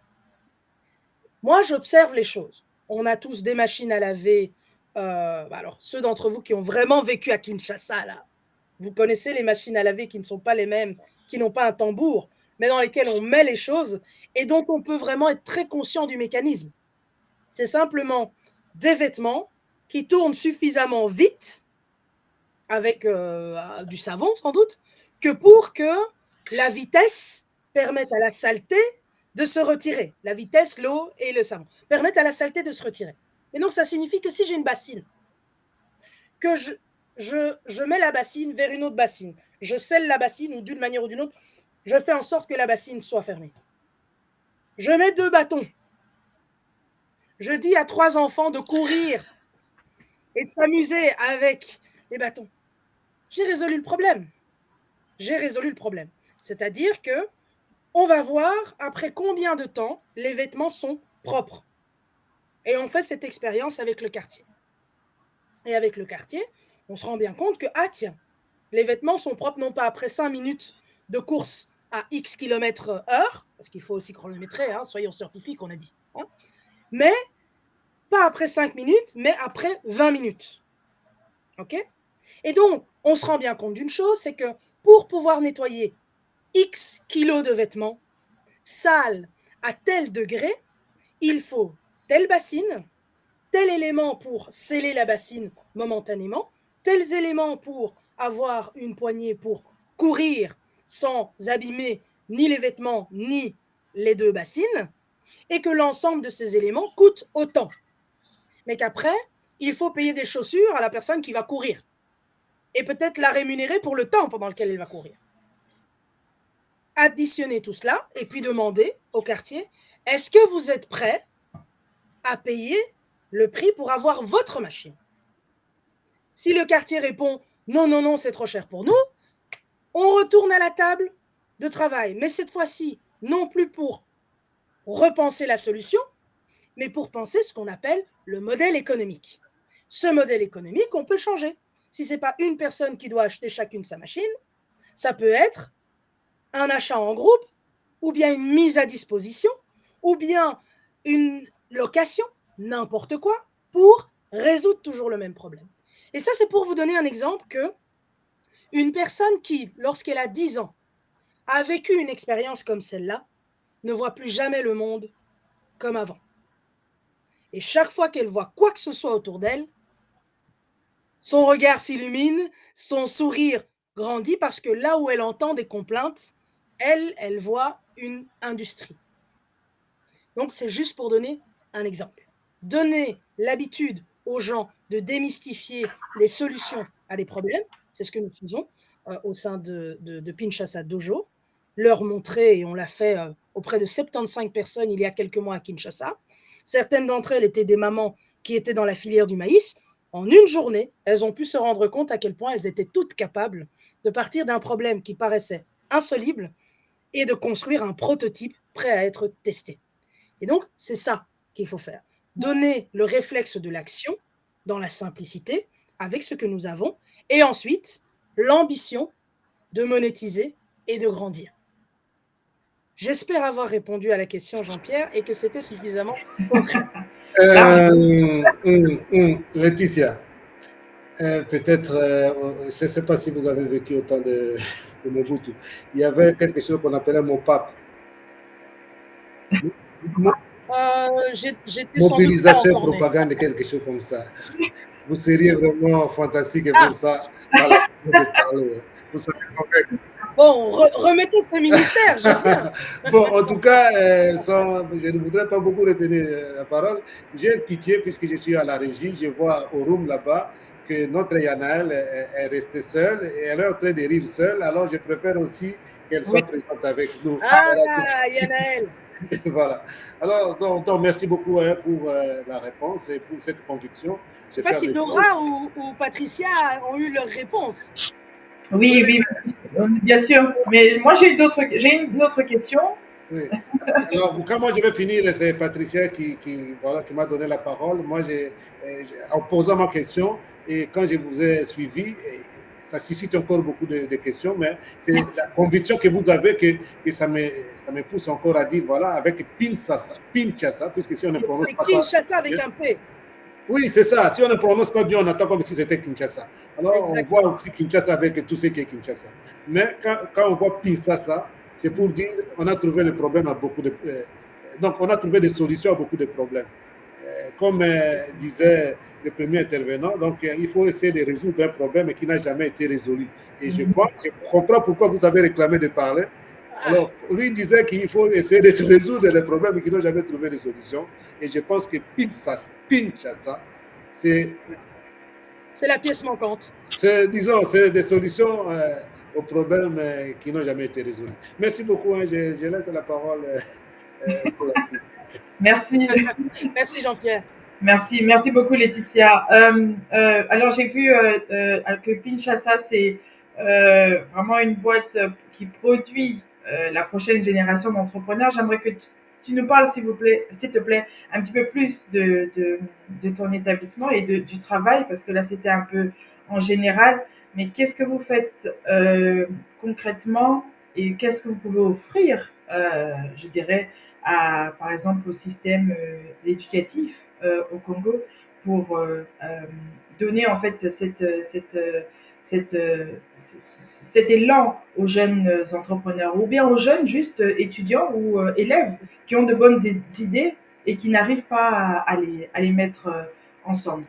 Moi, j'observe les choses. On a tous des machines à laver. Alors, ceux d'entre vous qui ont vraiment vécu à Kinshasa, là, vous connaissez les machines à laver qui ne sont pas les mêmes, qui n'ont pas un tambour, mais dans lesquelles on met les choses et dont on peut vraiment être très conscient du mécanisme. C'est simplement des vêtements qui tournent suffisamment vite, avec du savon sans doute, que pour que la vitesse permette à la saleté de se retirer. La vitesse, l'eau et le savon permettent à la saleté de se retirer. Et donc, ça signifie que si j'ai une bassine, que je mets la bassine vers une autre bassine, je scelle la bassine ou d'une manière ou d'une autre, je fais en sorte que la bassine soit fermée. Je mets 2 bâtons. Je dis à 3 enfants de courir et de s'amuser avec les bâtons. J'ai résolu le problème. J'ai résolu le problème. C'est-à-dire que on va voir après combien de temps les vêtements sont propres. Et on fait cette expérience avec le quartier. Et avec le quartier, on se rend bien compte que, ah tiens, les vêtements sont propres non pas après 5 minutes de course à X km/h, parce qu'il faut aussi chronométrer, soyons scientifiques, on a dit, mais pas après 5 minutes, mais après 20 minutes. OK? Et donc, on se rend bien compte d'une chose, c'est que pour pouvoir nettoyer X kilos de vêtements sales à tel degré, il faut telle bassine, tel élément pour sceller la bassine momentanément, tels éléments pour avoir une poignée pour courir sans abîmer ni les vêtements ni les 2 bassines, et que l'ensemble de ces éléments coûte autant. Mais qu'après, il faut payer des chaussures à la personne qui va courir, et peut-être la rémunérer pour le temps pendant lequel elle va courir. Additionner tout cela, et puis demander au quartier, est-ce que vous êtes prêts à payer le prix pour avoir votre machine? Si le quartier répond non, non, non, c'est trop cher pour nous, on retourne à la table de travail. Mais cette fois-ci, non plus pour repenser la solution, mais pour penser ce qu'on appelle le modèle économique. Ce modèle économique, on peut changer. Si ce n'est pas une personne qui doit acheter chacune sa machine, ça peut être un achat en groupe, ou bien une mise à disposition, ou bien une location, n'importe quoi, pour résoudre toujours le même problème. Et ça, c'est pour vous donner un exemple que une personne qui, lorsqu'elle a 10 ans, a vécu une expérience comme celle-là, ne voit plus jamais le monde comme avant. Et chaque fois qu'elle voit quoi que ce soit autour d'elle, son regard s'illumine, son sourire grandit parce que là où elle entend des complaintes, elle voit une industrie. Donc, c'est juste pour donner un exemple. Donner l'habitude aux gens de démystifier les solutions à des problèmes, c'est ce que nous faisons, au sein de Kinshasa Dojo, leur montrer, et on l'a fait auprès de 75 personnes il y a quelques mois à Kinshasa. Certaines d'entre elles étaient des mamans qui étaient dans la filière du maïs. En une journée, elles ont pu se rendre compte à quel point elles étaient toutes capables de partir d'un problème qui paraissait insoluble et de construire un prototype prêt à être testé. Et donc, c'est ça qu'il faut faire. Donner le réflexe de l'action dans la simplicité, avec ce que nous avons, et ensuite, l'ambition de monétiser et de grandir. J'espère avoir répondu à la question, Jean-Pierre, et que c'était suffisamment concret. Laetitia, peut-être, je ne sais pas si vous avez vécu autant de Mobutu. Il y avait quelque chose qu'on appelait mon pape. Mobilisation, propagande, quelque chose comme ça. Vous seriez vraiment fantastique et pour ça, voilà, de parler. Vous savez convaincre. Bon, remettez ce ministère, je viens. Bon, en tout cas, je ne voudrais pas beaucoup retenir la parole. J'ai pitié puisque je suis à la régie. Je vois au room là-bas que notre Yanaël est restée seule et elle est en train de rire seule. Alors, je préfère aussi qu'elle soit présente avec nous. Ah, Yanaël. Voilà. Alors, donc, merci beaucoup pour la réponse et pour cette conviction. Je ne sais pas si Dora ou Patricia ont eu leur réponse. Oui, bien sûr. Mais moi, j'ai une autre question. Oui. Alors, quand moi je vais finir, c'est Patricia qui m'a donné la parole. Moi, en posant ma question, et quand je vous ai suivi, ça suscite encore beaucoup de questions, mais c'est la conviction que vous avez que ça me pousse encore à dire, voilà, avec Pinchasa, puisque si on ne prononce pas ça... Kinshasa avec un P. Oui, c'est ça. Si on ne prononce pas bien, on attend comme si c'était Kinshasa. Alors, exactement. On voit aussi Kinshasa avec tout ce qui est Kinshasa. Mais quand on voit Pinchasa, c'est pour dire qu'on a trouvé le problème à beaucoup de... donc, on a trouvé des solutions à beaucoup de problèmes. Comme disait le premier intervenant, donc il faut essayer de résoudre un problème qui n'a jamais été résolu. Et je comprends pourquoi vous avez réclamé de parler. Alors, lui disait qu'il faut essayer de résoudre les problèmes qui n'ont jamais trouvé de solution. Et je pense que Pinchasa, c'est la pièce manquante. Disons, c'est des solutions aux problèmes qui n'ont jamais été résolus. Merci beaucoup. Hein, je laisse la parole pour la suite. Merci. Merci Jean-Pierre. Merci beaucoup Laetitia. Alors j'ai vu que Pinchasa, c'est vraiment une boîte qui produit la prochaine génération d'entrepreneurs. J'aimerais que tu nous parles, s'il te plaît, un petit peu plus de ton établissement et du travail, parce que là c'était un peu en général. Mais qu'est-ce que vous faites concrètement et qu'est-ce que vous pouvez offrir, je dirais, par exemple, au système éducatif au Congo pour donner en fait cet élan aux jeunes entrepreneurs ou bien aux jeunes juste étudiants ou élèves qui ont de bonnes idées et qui n'arrivent pas à les mettre ensemble.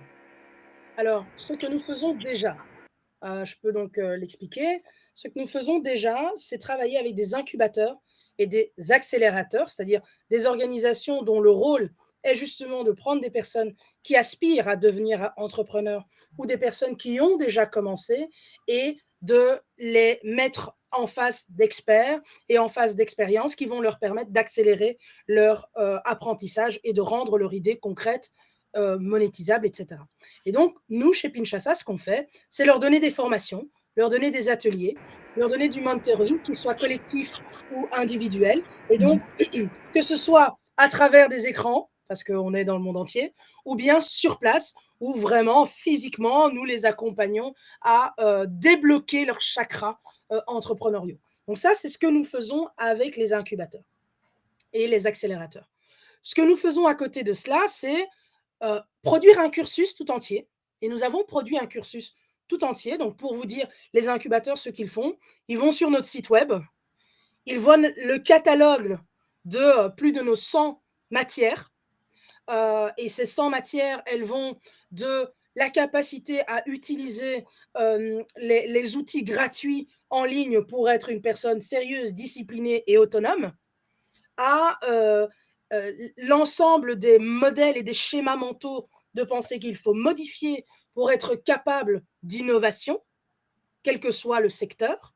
Alors, ce que nous faisons déjà, je peux donc l'expliquer. Ce que nous faisons déjà, c'est travailler avec des incubateurs et des accélérateurs, c'est-à-dire des organisations dont le rôle est justement de prendre des personnes qui aspirent à devenir entrepreneurs ou des personnes qui ont déjà commencé et de les mettre en face d'experts et en face d'expériences qui vont leur permettre d'accélérer leur apprentissage et de rendre leur idée concrète, monétisable, etc. Et donc, nous, chez Pinchasa, ce qu'on fait, c'est leur donner des formations, leur donner des ateliers, leur donner du mentoring, qu'il soit collectif ou individuel. Et donc, que ce soit à travers des écrans, parce qu'on est dans le monde entier, ou bien sur place, où vraiment, physiquement, nous les accompagnons à débloquer leurs chakras entrepreneuriaux. Donc ça, c'est ce que nous faisons avec les incubateurs et les accélérateurs. Ce que nous faisons à côté de cela, c'est produire un cursus tout entier. Et nous avons produit un cursus tout entier. Donc, pour vous dire, les incubateurs, ce qu'ils font, ils vont sur notre site web, ils voient le catalogue de plus de nos 100 matières. Et ces 100 matières, elles vont de la capacité à utiliser les outils gratuits en ligne pour être une personne sérieuse, disciplinée et autonome, à l'ensemble des modèles et des schémas mentaux de pensée qu'il faut modifier pour être capable d'innovation. quel que soit le secteur.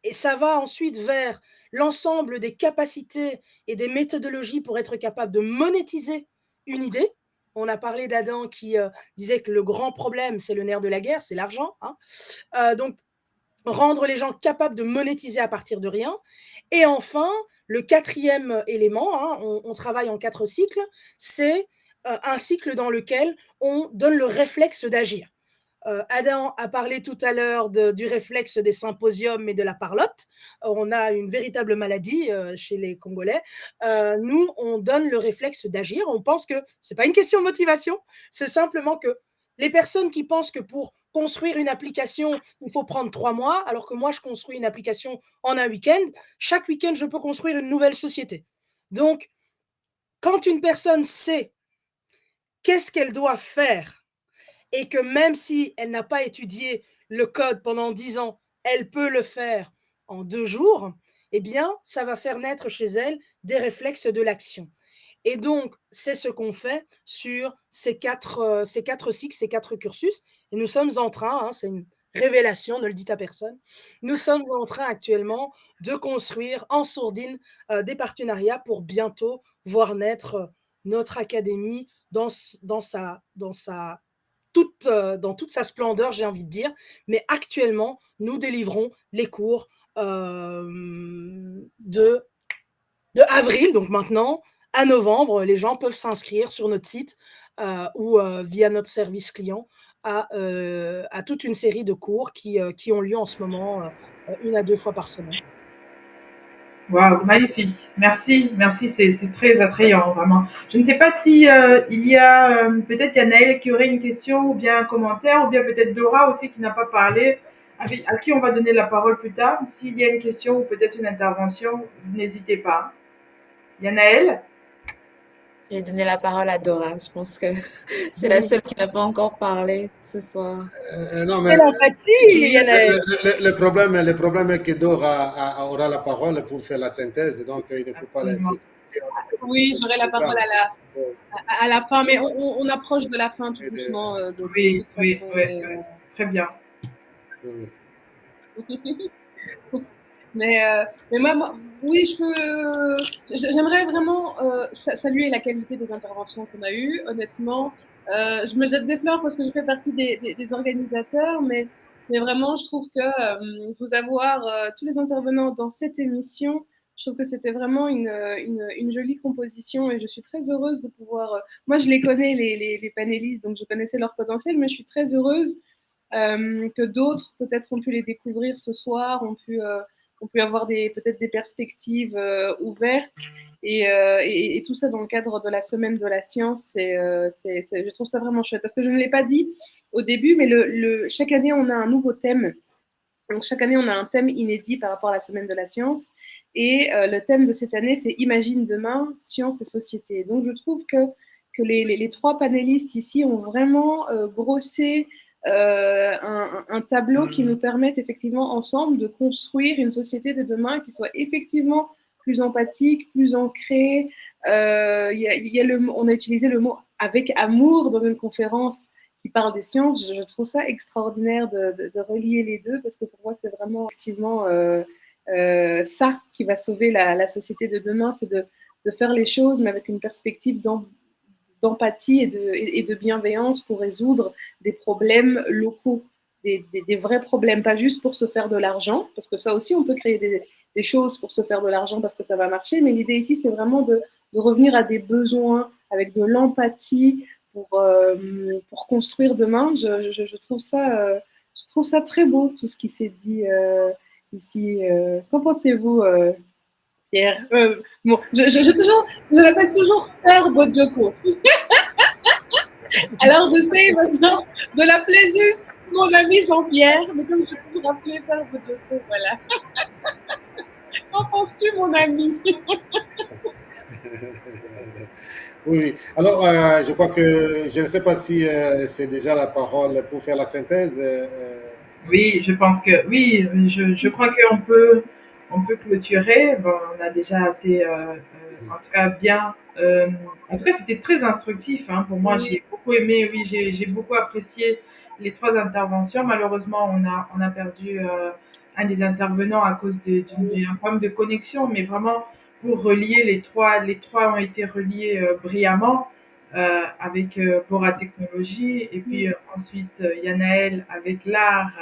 Et ça va ensuite vers l'ensemble des capacités et des méthodologies pour être capable de monétiser une idée. On a parlé d'Adam qui disait que le grand problème, c'est le nerf de la guerre, c'est l'argent. Hein. Donc, rendre les gens capables de monétiser à partir de rien. Et enfin, le quatrième élément, hein, on travaille en 4 cycles, c'est un cycle dans lequel on donne le réflexe d'agir. Adam a parlé tout à l'heure du réflexe des symposiums et de la parlotte. On a une véritable maladie chez les Congolais. Nous, on donne le réflexe d'agir. On pense que ce n'est pas une question de motivation, c'est simplement que les personnes qui pensent que pour construire une application, il faut prendre 3 mois, alors que moi, je construis une application en un week-end. Chaque week-end, je peux construire une nouvelle société. Donc, quand une personne sait qu'est-ce qu'elle doit faire et que même si elle n'a pas étudié le code pendant 10 ans, elle peut le faire en 2 jours, eh bien, ça va faire naître chez elle des réflexes de l'action. Et donc, c'est ce qu'on fait sur ces 4 cycles, ces 4 cursus. Et nous sommes en train, hein, c'est une révélation, ne le dites à personne, nous sommes en train actuellement de construire en sourdine des partenariats pour bientôt voir naître notre académie dans toute sa splendeur, j'ai envie de dire. Mais actuellement, nous délivrons les cours de avril, donc maintenant, à novembre. Les gens peuvent s'inscrire sur notre site ou via notre service client à toute une série de cours qui ont lieu en ce moment 1 à 2 fois par semaine. Waouh, magnifique. Merci, merci, c'est très attrayant, vraiment. Je ne sais pas si il y a peut-être Yanaël qui aurait une question ou bien un commentaire, ou bien peut-être Dora aussi qui n'a pas parlé, à qui on va donner la parole plus tard. S'il y a une question ou peut-être une intervention, n'hésitez pas. Yanaël? Je vais donner la parole à Dora. Je pense que c'est la seule qui n'a pas encore parlé ce soir. Non, mais Quelle empathie, Yanaël! le problème est que Dora aura la parole pour faire la synthèse, donc il ne faut pas la Absolument. Oui, j'aurai la parole à la fin, mais on approche de la fin tout doucement. De Oui, toute oui, façon, oui, oui. Très bien. Mais moi, oui, j'aimerais vraiment saluer la qualité des interventions qu'on a eues. Honnêtement, je me jette des fleurs parce que je fais partie des organisateurs, mais vraiment, je trouve que vous avoir tous les intervenants dans cette émission, je trouve que c'était vraiment une jolie composition et je suis très heureuse de pouvoir. Moi, je les connais, les panélistes, donc je connaissais leur potentiel, mais je suis très heureuse que d'autres, peut-être, ont pu les découvrir ce soir, ont pu avoir peut-être des perspectives ouvertes et tout ça dans le cadre de la semaine de la science. Je trouve ça vraiment chouette parce que je ne l'ai pas dit au début, mais chaque année, on a un nouveau thème. Donc, chaque année, on a un thème inédit par rapport à la semaine de la science. Et le thème de cette année, c'est Imagine demain, science et société. Donc, je trouve que les 3 panélistes ici ont vraiment grossé un tableau qui nous permette effectivement ensemble de construire une société de demain qui soit effectivement plus empathique, plus ancrée. On a utilisé le mot avec amour dans une conférence qui parle des sciences. Je trouve ça extraordinaire de relier les deux parce que pour moi, c'est vraiment effectivement ça qui va sauver la société de demain, c'est de faire les choses, mais avec une perspective d'empathie et de bienveillance pour résoudre des problèmes locaux, des vrais problèmes, pas juste pour se faire de l'argent, parce que ça aussi, on peut créer des choses pour se faire de l'argent parce que ça va marcher, mais l'idée ici, c'est vraiment de revenir à des besoins avec de l'empathie pour construire demain. Je trouve ça très beau, tout ce qui s'est dit ici. Qu'en pensez-vous, Pierre? Bon, je l'appelle toujours Père Bojoko. Alors, j'essaie maintenant de l'appeler juste mon ami Jean-Pierre, mais comme je suis toujours appelé Père Bojoko, voilà. Qu'en penses-tu, mon ami? Oui, alors je crois que je ne sais pas si c'est déjà la parole pour faire la synthèse. Oui, je pense que oui, je crois on peut clôturer. Bon, on a déjà assez, en tout cas bien. En tout cas, c'était très instructif. Hein, pour moi, j'ai beaucoup beaucoup aimé, oui, j'ai beaucoup apprécié les 3 interventions. Malheureusement, on a perdu un des intervenants à cause d'un problème de connexion, mais vraiment pour relier les trois ont été reliés brillamment avec Bora Technologie et puis ensuite Yanaël avec l'art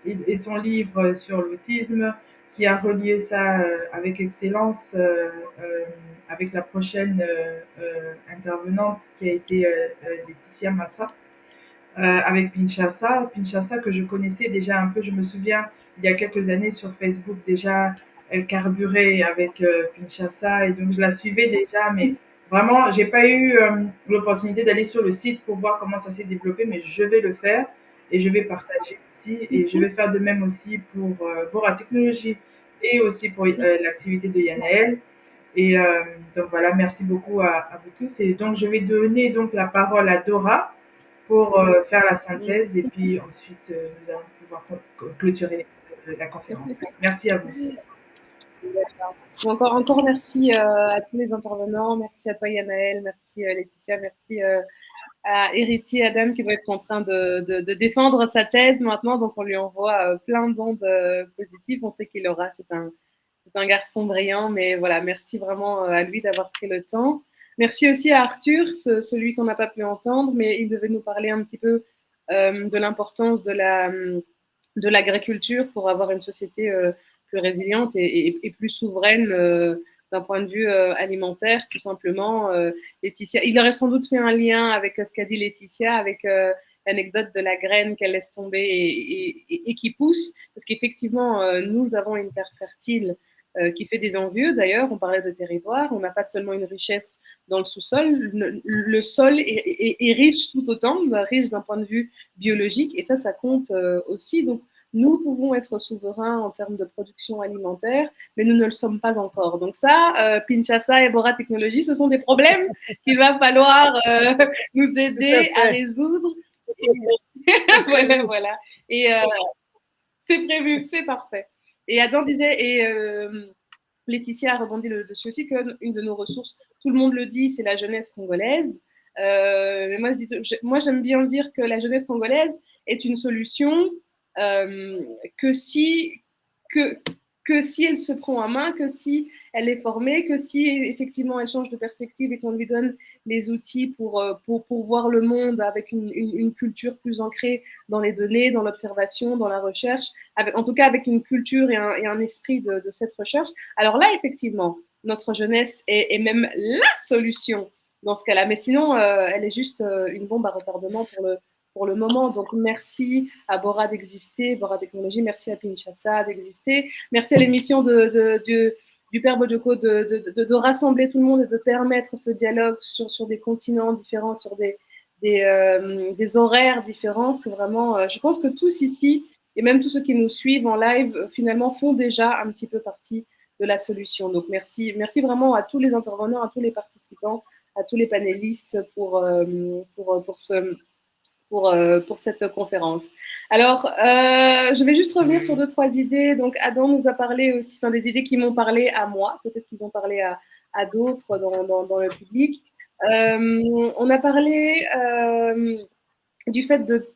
et son livre sur l'autisme qui a relié ça avec excellence avec la prochaine intervenante qui a été Laetitia Massa, avec Pinchasa. Pinchasa que je connaissais déjà un peu, je me souviens, il y a quelques années sur Facebook déjà, elle carburait avec Pinchasa et donc je la suivais déjà, mais vraiment, j'ai pas eu l'opportunité d'aller sur le site pour voir comment ça s'est développé, mais je vais le faire et je vais partager aussi et je vais faire de même aussi pour Bora Technologie et aussi pour l'activité de Yanaël. Et donc voilà, merci beaucoup à vous tous. Et donc je vais donner donc la parole à Dora pour faire la synthèse et puis ensuite nous allons pouvoir clôturer la conférence. Merci à vous. Encore merci à tous les intervenants. Merci à toi Yanaël, merci Laetitia, merci à Héritier Adam qui va être en train de défendre sa thèse maintenant. Donc on lui envoie plein d'ondes positives. On sait qu'il aura, c'est un garçon brillant, mais voilà, merci vraiment à lui d'avoir pris le temps. Merci aussi à Arthur, celui qu'on n'a pas pu entendre, mais il devait nous parler un petit peu de l'importance de l'agriculture pour avoir une société plus résiliente et plus souveraine d'un point de vue alimentaire, tout simplement. Laetitia, il aurait sans doute fait un lien avec ce qu'a dit Laetitia, avec l'anecdote de la graine qu'elle laisse tomber et qui pousse, parce qu'effectivement, nous avons une terre fertile qui fait des envieux. D'ailleurs, on parlait de territoire, on n'a pas seulement une richesse dans le sous-sol, le sol est riche tout autant, riche d'un point de vue biologique, et ça compte aussi. Donc, nous pouvons être souverains en termes de production alimentaire, mais nous ne le sommes pas encore. Donc ça, Pinchasa et Bora Technologie, ce sont des problèmes qu'il va falloir nous aider à résoudre. Voilà. Et c'est prévu, c'est parfait. Et Adam disait, et Laetitia a rebondi dessus aussi, qu'une de nos ressources, tout le monde le dit, c'est la jeunesse congolaise. Mais moi, j'aime bien dire que la jeunesse congolaise est une solution que si elle se prend en main, que si elle est formée, que si effectivement elle change de perspective et qu'on lui donne les outils pour voir le monde avec une culture plus ancrée dans les données, dans l'observation, dans la recherche, en tout cas avec une culture et un esprit de cette recherche. Alors là, effectivement, notre jeunesse est même la solution dans ce cas-là. Mais sinon, elle est juste une bombe à retardement pour le moment. Donc, merci à Bora d'exister, Bora Technologie, merci à Pinchasa d'exister, merci à l'émission du Père Bojoko de rassembler tout le monde et de permettre ce dialogue sur des continents différents, sur des horaires différents. C'est vraiment, je pense que tous ici, et même tous ceux qui nous suivent en live, finalement, font déjà un petit peu partie de la solution. Donc, merci vraiment à tous les intervenants, à tous les participants, à tous les panélistes pour cette conférence. Alors, je vais juste revenir sur 2-3 idées. Donc, Adam nous a parlé aussi, des idées qui m'ont parlé à moi, peut-être qu'ils ont parlé à d'autres dans le public. On a parlé du fait de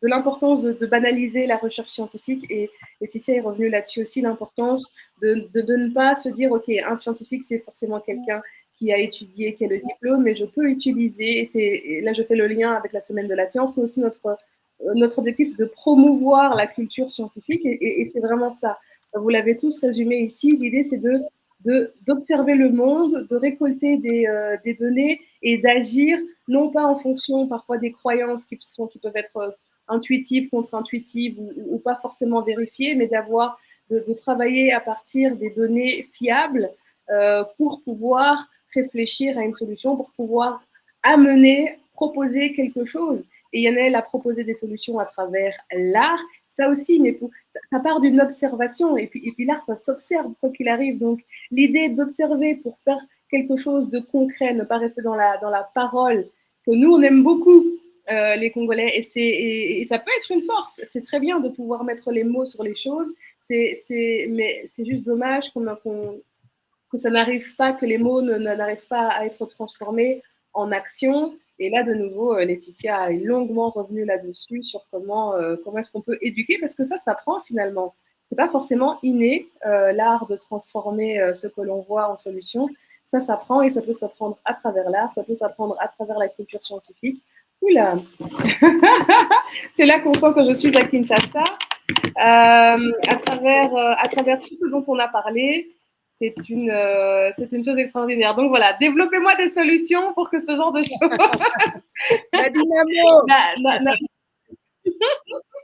l'importance de banaliser la recherche scientifique, et Laetitia est revenue là-dessus aussi, l'importance de ne pas se dire, OK, un scientifique, c'est forcément quelqu'un qui a étudié, qui a le diplôme, mais je peux utiliser, et là je fais le lien avec la semaine de la science, mais aussi notre objectif de promouvoir la culture scientifique, et c'est vraiment ça. Vous l'avez tous résumé ici, l'idée c'est d'observer le monde, de récolter des données et d'agir, non pas en fonction parfois des croyances qui peuvent être intuitives, contre-intuitives ou pas forcément vérifiées, mais de travailler à partir des données fiables pour pouvoir réfléchir à une solution, pour pouvoir proposer quelque chose. Et Yanaël a proposé des solutions à travers l'art, ça aussi, mais ça part d'une observation, et puis l'art, ça s'observe quoi qu'il arrive. Donc, l'idée d'observer pour faire quelque chose de concret, ne pas rester dans la parole, que nous, on aime beaucoup, les Congolais, et ça peut être une force. C'est très bien de pouvoir mettre les mots sur les choses, mais c'est juste dommage que ça n'arrive pas, que les mots n'arrivent pas à être transformés en action. Et là, de nouveau, Laetitia est longuement revenue là-dessus sur comment est-ce qu'on peut éduquer, parce que ça s'apprend finalement. C'est pas forcément inné, l'art de transformer ce que l'on voit en solution. Ça s'apprend et ça peut s'apprendre à travers l'art, ça peut s'apprendre à travers la culture scientifique. Oula. C'est là qu'on sent que je suis à Kinshasa. À travers tout ce dont on a parlé, c'est une chose extraordinaire. Donc voilà, développez-moi des solutions pour que ce genre de choses. La dynamo.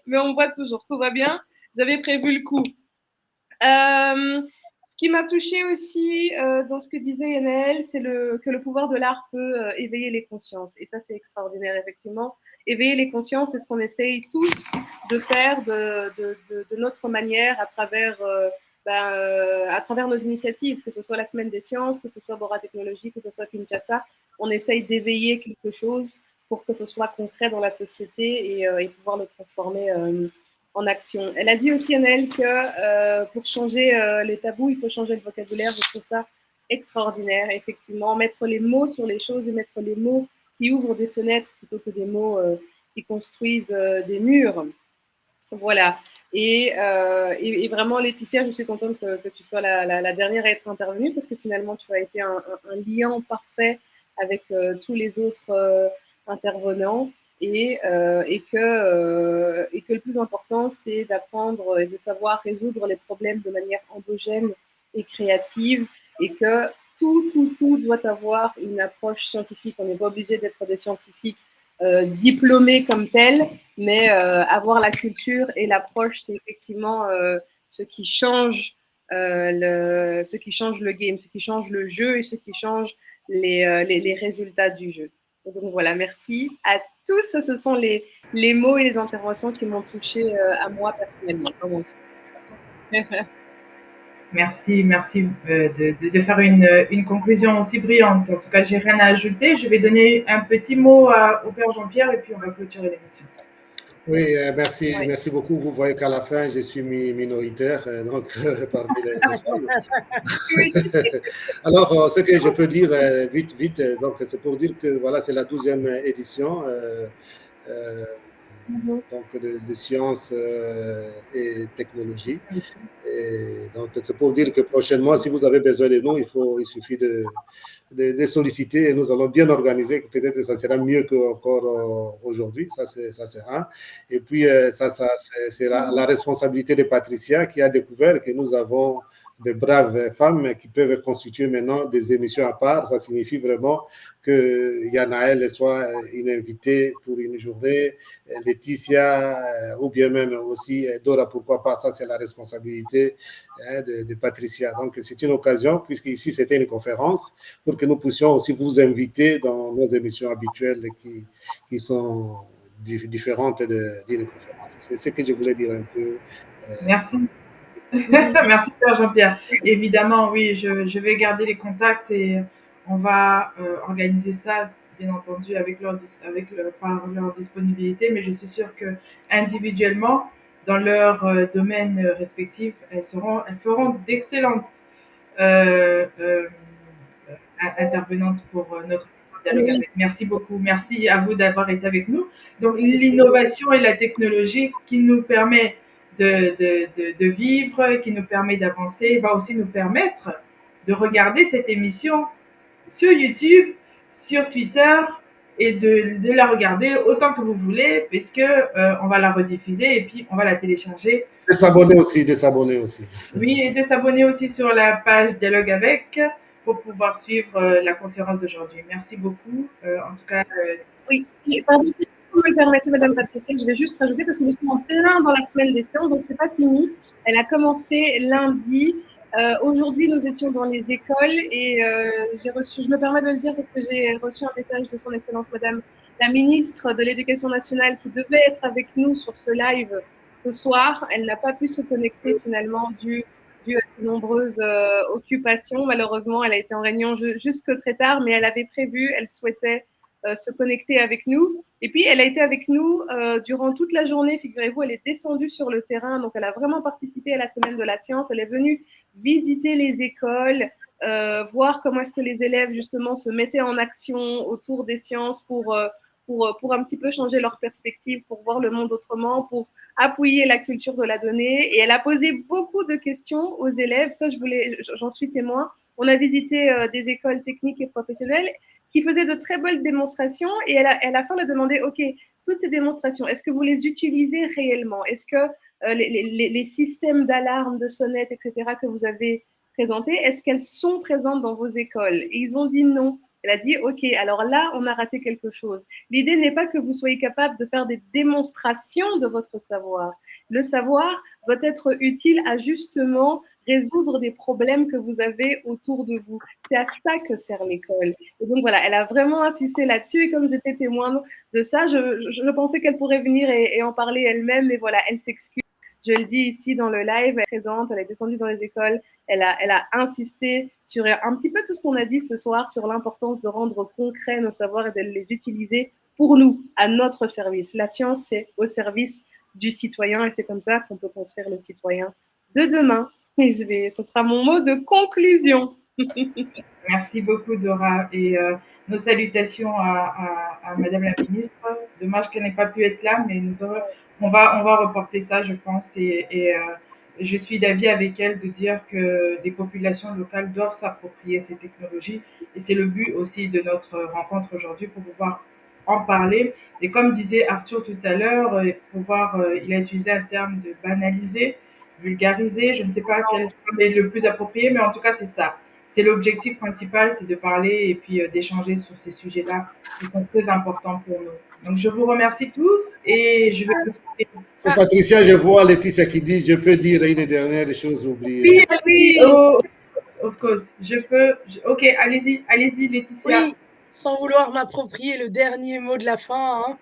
Mais on voit toujours, tout va bien. J'avais prévu le coup. Ce qui m'a touchée aussi dans ce que disait Yanaël, c'est que le pouvoir de l'art peut éveiller les consciences. Et ça, c'est extraordinaire, effectivement. Éveiller les consciences, c'est ce qu'on essaye tous de faire de notre manière à travers nos initiatives, que ce soit la Semaine des Sciences, que ce soit Bora Technologie, que ce soit Kinshasa. On essaye d'éveiller quelque chose pour que ce soit concret dans la société et pouvoir le transformer en action. Elle a dit aussi, Annelle, que pour changer les tabous, il faut changer le vocabulaire. Je trouve ça extraordinaire, effectivement. Mettre les mots sur les choses et mettre les mots qui ouvrent des fenêtres plutôt que des mots qui construisent des murs. Voilà. Et vraiment, Laetitia, je suis contente que tu sois la dernière à être intervenue parce que finalement, tu as été un lien parfait avec tous les autres intervenants. Et que le plus important, c'est d'apprendre et de savoir résoudre les problèmes de manière endogène et créative, et que tout doit avoir une approche scientifique. On n'est pas obligé d'être des scientifiques diplômés comme tels, mais avoir la culture et l'approche, c'est effectivement ce qui change le game, ce qui change le jeu et ce qui change les résultats du jeu. Donc voilà, merci à tous. Ce sont les mots et les interventions qui m'ont touchée à moi personnellement. Merci de faire une conclusion aussi brillante. En tout cas, j'ai rien à ajouter. Je vais donner un petit mot au Père Jean-Pierre et puis on va clôturer l'émission. Oui, merci beaucoup. Vous voyez qu'à la fin, je suis minoritaire, donc parmi les femmes. Alors, ce que je peux dire vite, donc c'est pour dire que voilà, c'est la 12e édition donc de sciences et technologie. Et donc, c'est pour dire que prochainement, si vous avez besoin de nous, il suffit de solliciter et nous allons bien organiser. Peut-être que ça sera mieux qu'encore aujourd'hui. Ça, c'est un. Et puis, c'est la responsabilité de Patricia qui a découvert que nous avons de braves femmes qui peuvent constituer maintenant des émissions à part. Ça signifie vraiment que Yanaël soit une invitée pour une journée, Laetitia, ou bien même aussi Dora, pourquoi pas. Ça, c'est la responsabilité de Patricia. Donc, c'est une occasion, puisque ici, c'était une conférence, pour que nous puissions aussi vous inviter dans nos émissions habituelles qui sont différentes d'une conférence. C'est ce que je voulais dire un peu. Merci. Merci, Père Jean-Pierre. Évidemment, oui, je vais garder les contacts et on va organiser ça, bien entendu, par leur disponibilité, mais je suis sûre que individuellement, dans leur domaine respectif, elles feront d'excellentes intervenantes pour notre dialogue. Oui. Merci beaucoup. Merci à vous d'avoir été avec nous. Donc, l'innovation et la technologie qui nous permet de vivre, qui nous permet d'avancer, va aussi nous permettre de regarder cette émission sur YouTube, sur Twitter, et de la regarder autant que vous voulez, puisque on va la rediffuser et puis on va la télécharger. De s'abonner aussi. Oui, et de s'abonner aussi sur la page Dialogue avec pour pouvoir suivre la conférence d'aujourd'hui. Merci beaucoup. En tout cas. Oui, pardon. Si vous me permettez, Madame Patricia, je vais juste rajouter parce que nous sommes en plein dans la semaine des sciences, donc c'est pas fini. Elle a commencé lundi. Aujourd'hui, nous étions dans les écoles et je me permets de le dire parce que j'ai reçu un message de son Excellence Madame la ministre de l'Éducation nationale qui devait être avec nous sur ce live ce soir. Elle n'a pas pu se connecter finalement dû à de nombreuses occupations. Malheureusement, elle a été en réunion jusque très tard, mais elle avait prévu, elle souhaitait se connecter avec nous. Et puis, elle a été avec nous durant toute la journée. Figurez-vous, elle est descendue sur le terrain. Donc, elle a vraiment participé à la Semaine de la Science. Elle est venue visiter les écoles, voir comment est-ce que les élèves justement se mettaient en action autour des sciences pour un petit peu changer leur perspective, pour voir le monde autrement, pour appuyer la culture de la donnée. Et elle a posé beaucoup de questions aux élèves. Ça, j'en suis témoin. On a visité des écoles techniques et professionnelles qui faisaient de très belles démonstrations. Et à la fin, elle a demandé, OK, toutes ces démonstrations, est-ce que vous les utilisez réellement? Est-ce que les systèmes d'alarme, de sonnettes, etc., que vous avez présentés, est-ce qu'elles sont présentes dans vos écoles? Et ils ont dit non. Elle a dit, OK, alors là, on a raté quelque chose. L'idée n'est pas que vous soyez capable de faire des démonstrations de votre savoir. Le savoir doit être utile à justement résoudre des problèmes que vous avez autour de vous. C'est à ça que sert l'école. Et donc voilà, elle a vraiment insisté là-dessus. Et comme j'étais témoin de ça, je pensais qu'elle pourrait venir et en parler elle-même. Mais voilà, elle s'excuse. Je le dis ici dans le live, elle est présente, elle est descendue dans les écoles, elle a insisté sur un petit peu tout ce qu'on a dit ce soir sur l'importance de rendre concrets nos savoirs et de les utiliser pour nous, à notre service. La science, c'est au service du citoyen et c'est comme ça qu'on peut construire le citoyen de demain. Et ce sera mon mot de conclusion. Merci beaucoup, Dora. Et nos salutations à Madame la ministre. Dommage qu'elle n'ait pas pu être là, mais on va reporter ça, je pense. Et je suis d'avis avec elle de dire que les populations locales doivent s'approprier ces technologies. Et c'est le but aussi de notre rencontre aujourd'hui pour pouvoir en parler. Et comme disait Arthur tout à l'heure, il a utilisé un terme de banaliser, vulgariser. Je ne sais pas quel terme est le plus approprié, mais en tout cas, c'est ça. C'est l'objectif principal, c'est de parler et puis d'échanger sur ces sujets-là qui sont très importants pour nous. Donc, je vous remercie tous et je vais... Patricia, je vois Laetitia qui dit, je peux dire une dernière chose oubliée. Oui, oui, oh, of course. Ok, allez-y, Laetitia. Oui, sans vouloir m'approprier le dernier mot de la fin. Hein.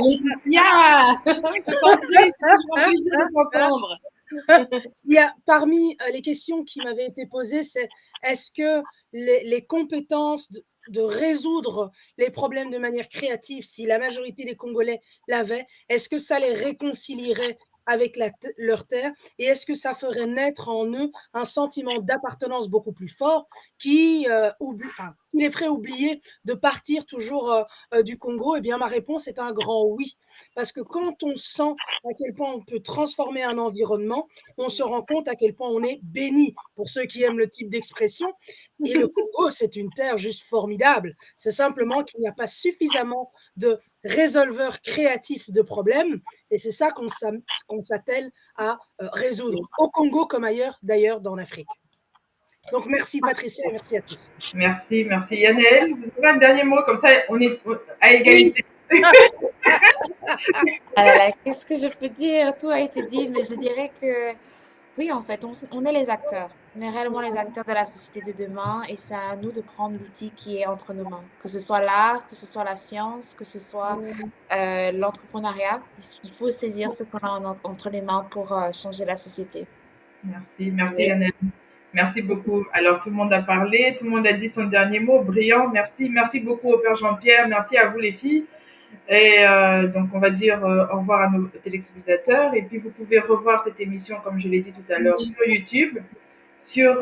Laetitia, je t'en prie, je suis de t'entendre. Il y a parmi les questions qui m'avaient été posées, c'est est-ce que les compétences de résoudre les problèmes de manière créative, si la majorité des Congolais l'avaient, est-ce que ça les réconcilierait avec leur terre et est-ce que ça ferait naître en eux un sentiment d'appartenance beaucoup plus fort qui les ferait oublier de partir toujours du Congo? Eh bien, ma réponse est un grand oui. Parce que quand on sent à quel point on peut transformer un environnement, on se rend compte à quel point on est béni, pour ceux qui aiment le type d'expression. Et le Congo, c'est une terre juste formidable. C'est simplement qu'il n'y a pas suffisamment de résolveurs créatifs de problèmes. Et c'est ça qu'on s'attelle à résoudre, au Congo comme ailleurs, d'ailleurs, dans l'Afrique. Donc, merci Patricia et merci à tous. Merci. Yannel, vous avez un dernier mot, comme ça on est à égalité. Oui. Qu'est-ce que je peux dire? Tout a été dit, mais je dirais que oui, en fait, on est les acteurs. On est réellement les acteurs de la société de demain et c'est à nous de prendre l'outil qui est entre nos mains. Que ce soit l'art, que ce soit la science, que ce soit l'entrepreneuriat. Il faut saisir ce qu'on a entre les mains pour changer la société. Merci Yannel. Merci beaucoup. Alors, tout le monde a parlé, tout le monde a dit son dernier mot. Brillant. Merci beaucoup au Père Jean-Pierre. Merci à vous les filles. Et donc, on va dire au revoir à nos téléspectateurs. Et puis, vous pouvez revoir cette émission, comme je l'ai dit tout à l'heure, sur YouTube, sur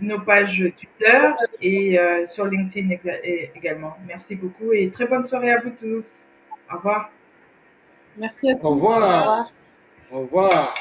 nos pages Twitter et sur LinkedIn également. Merci beaucoup et très bonne soirée à vous tous. Au revoir. Merci à tous. Au revoir. Au revoir.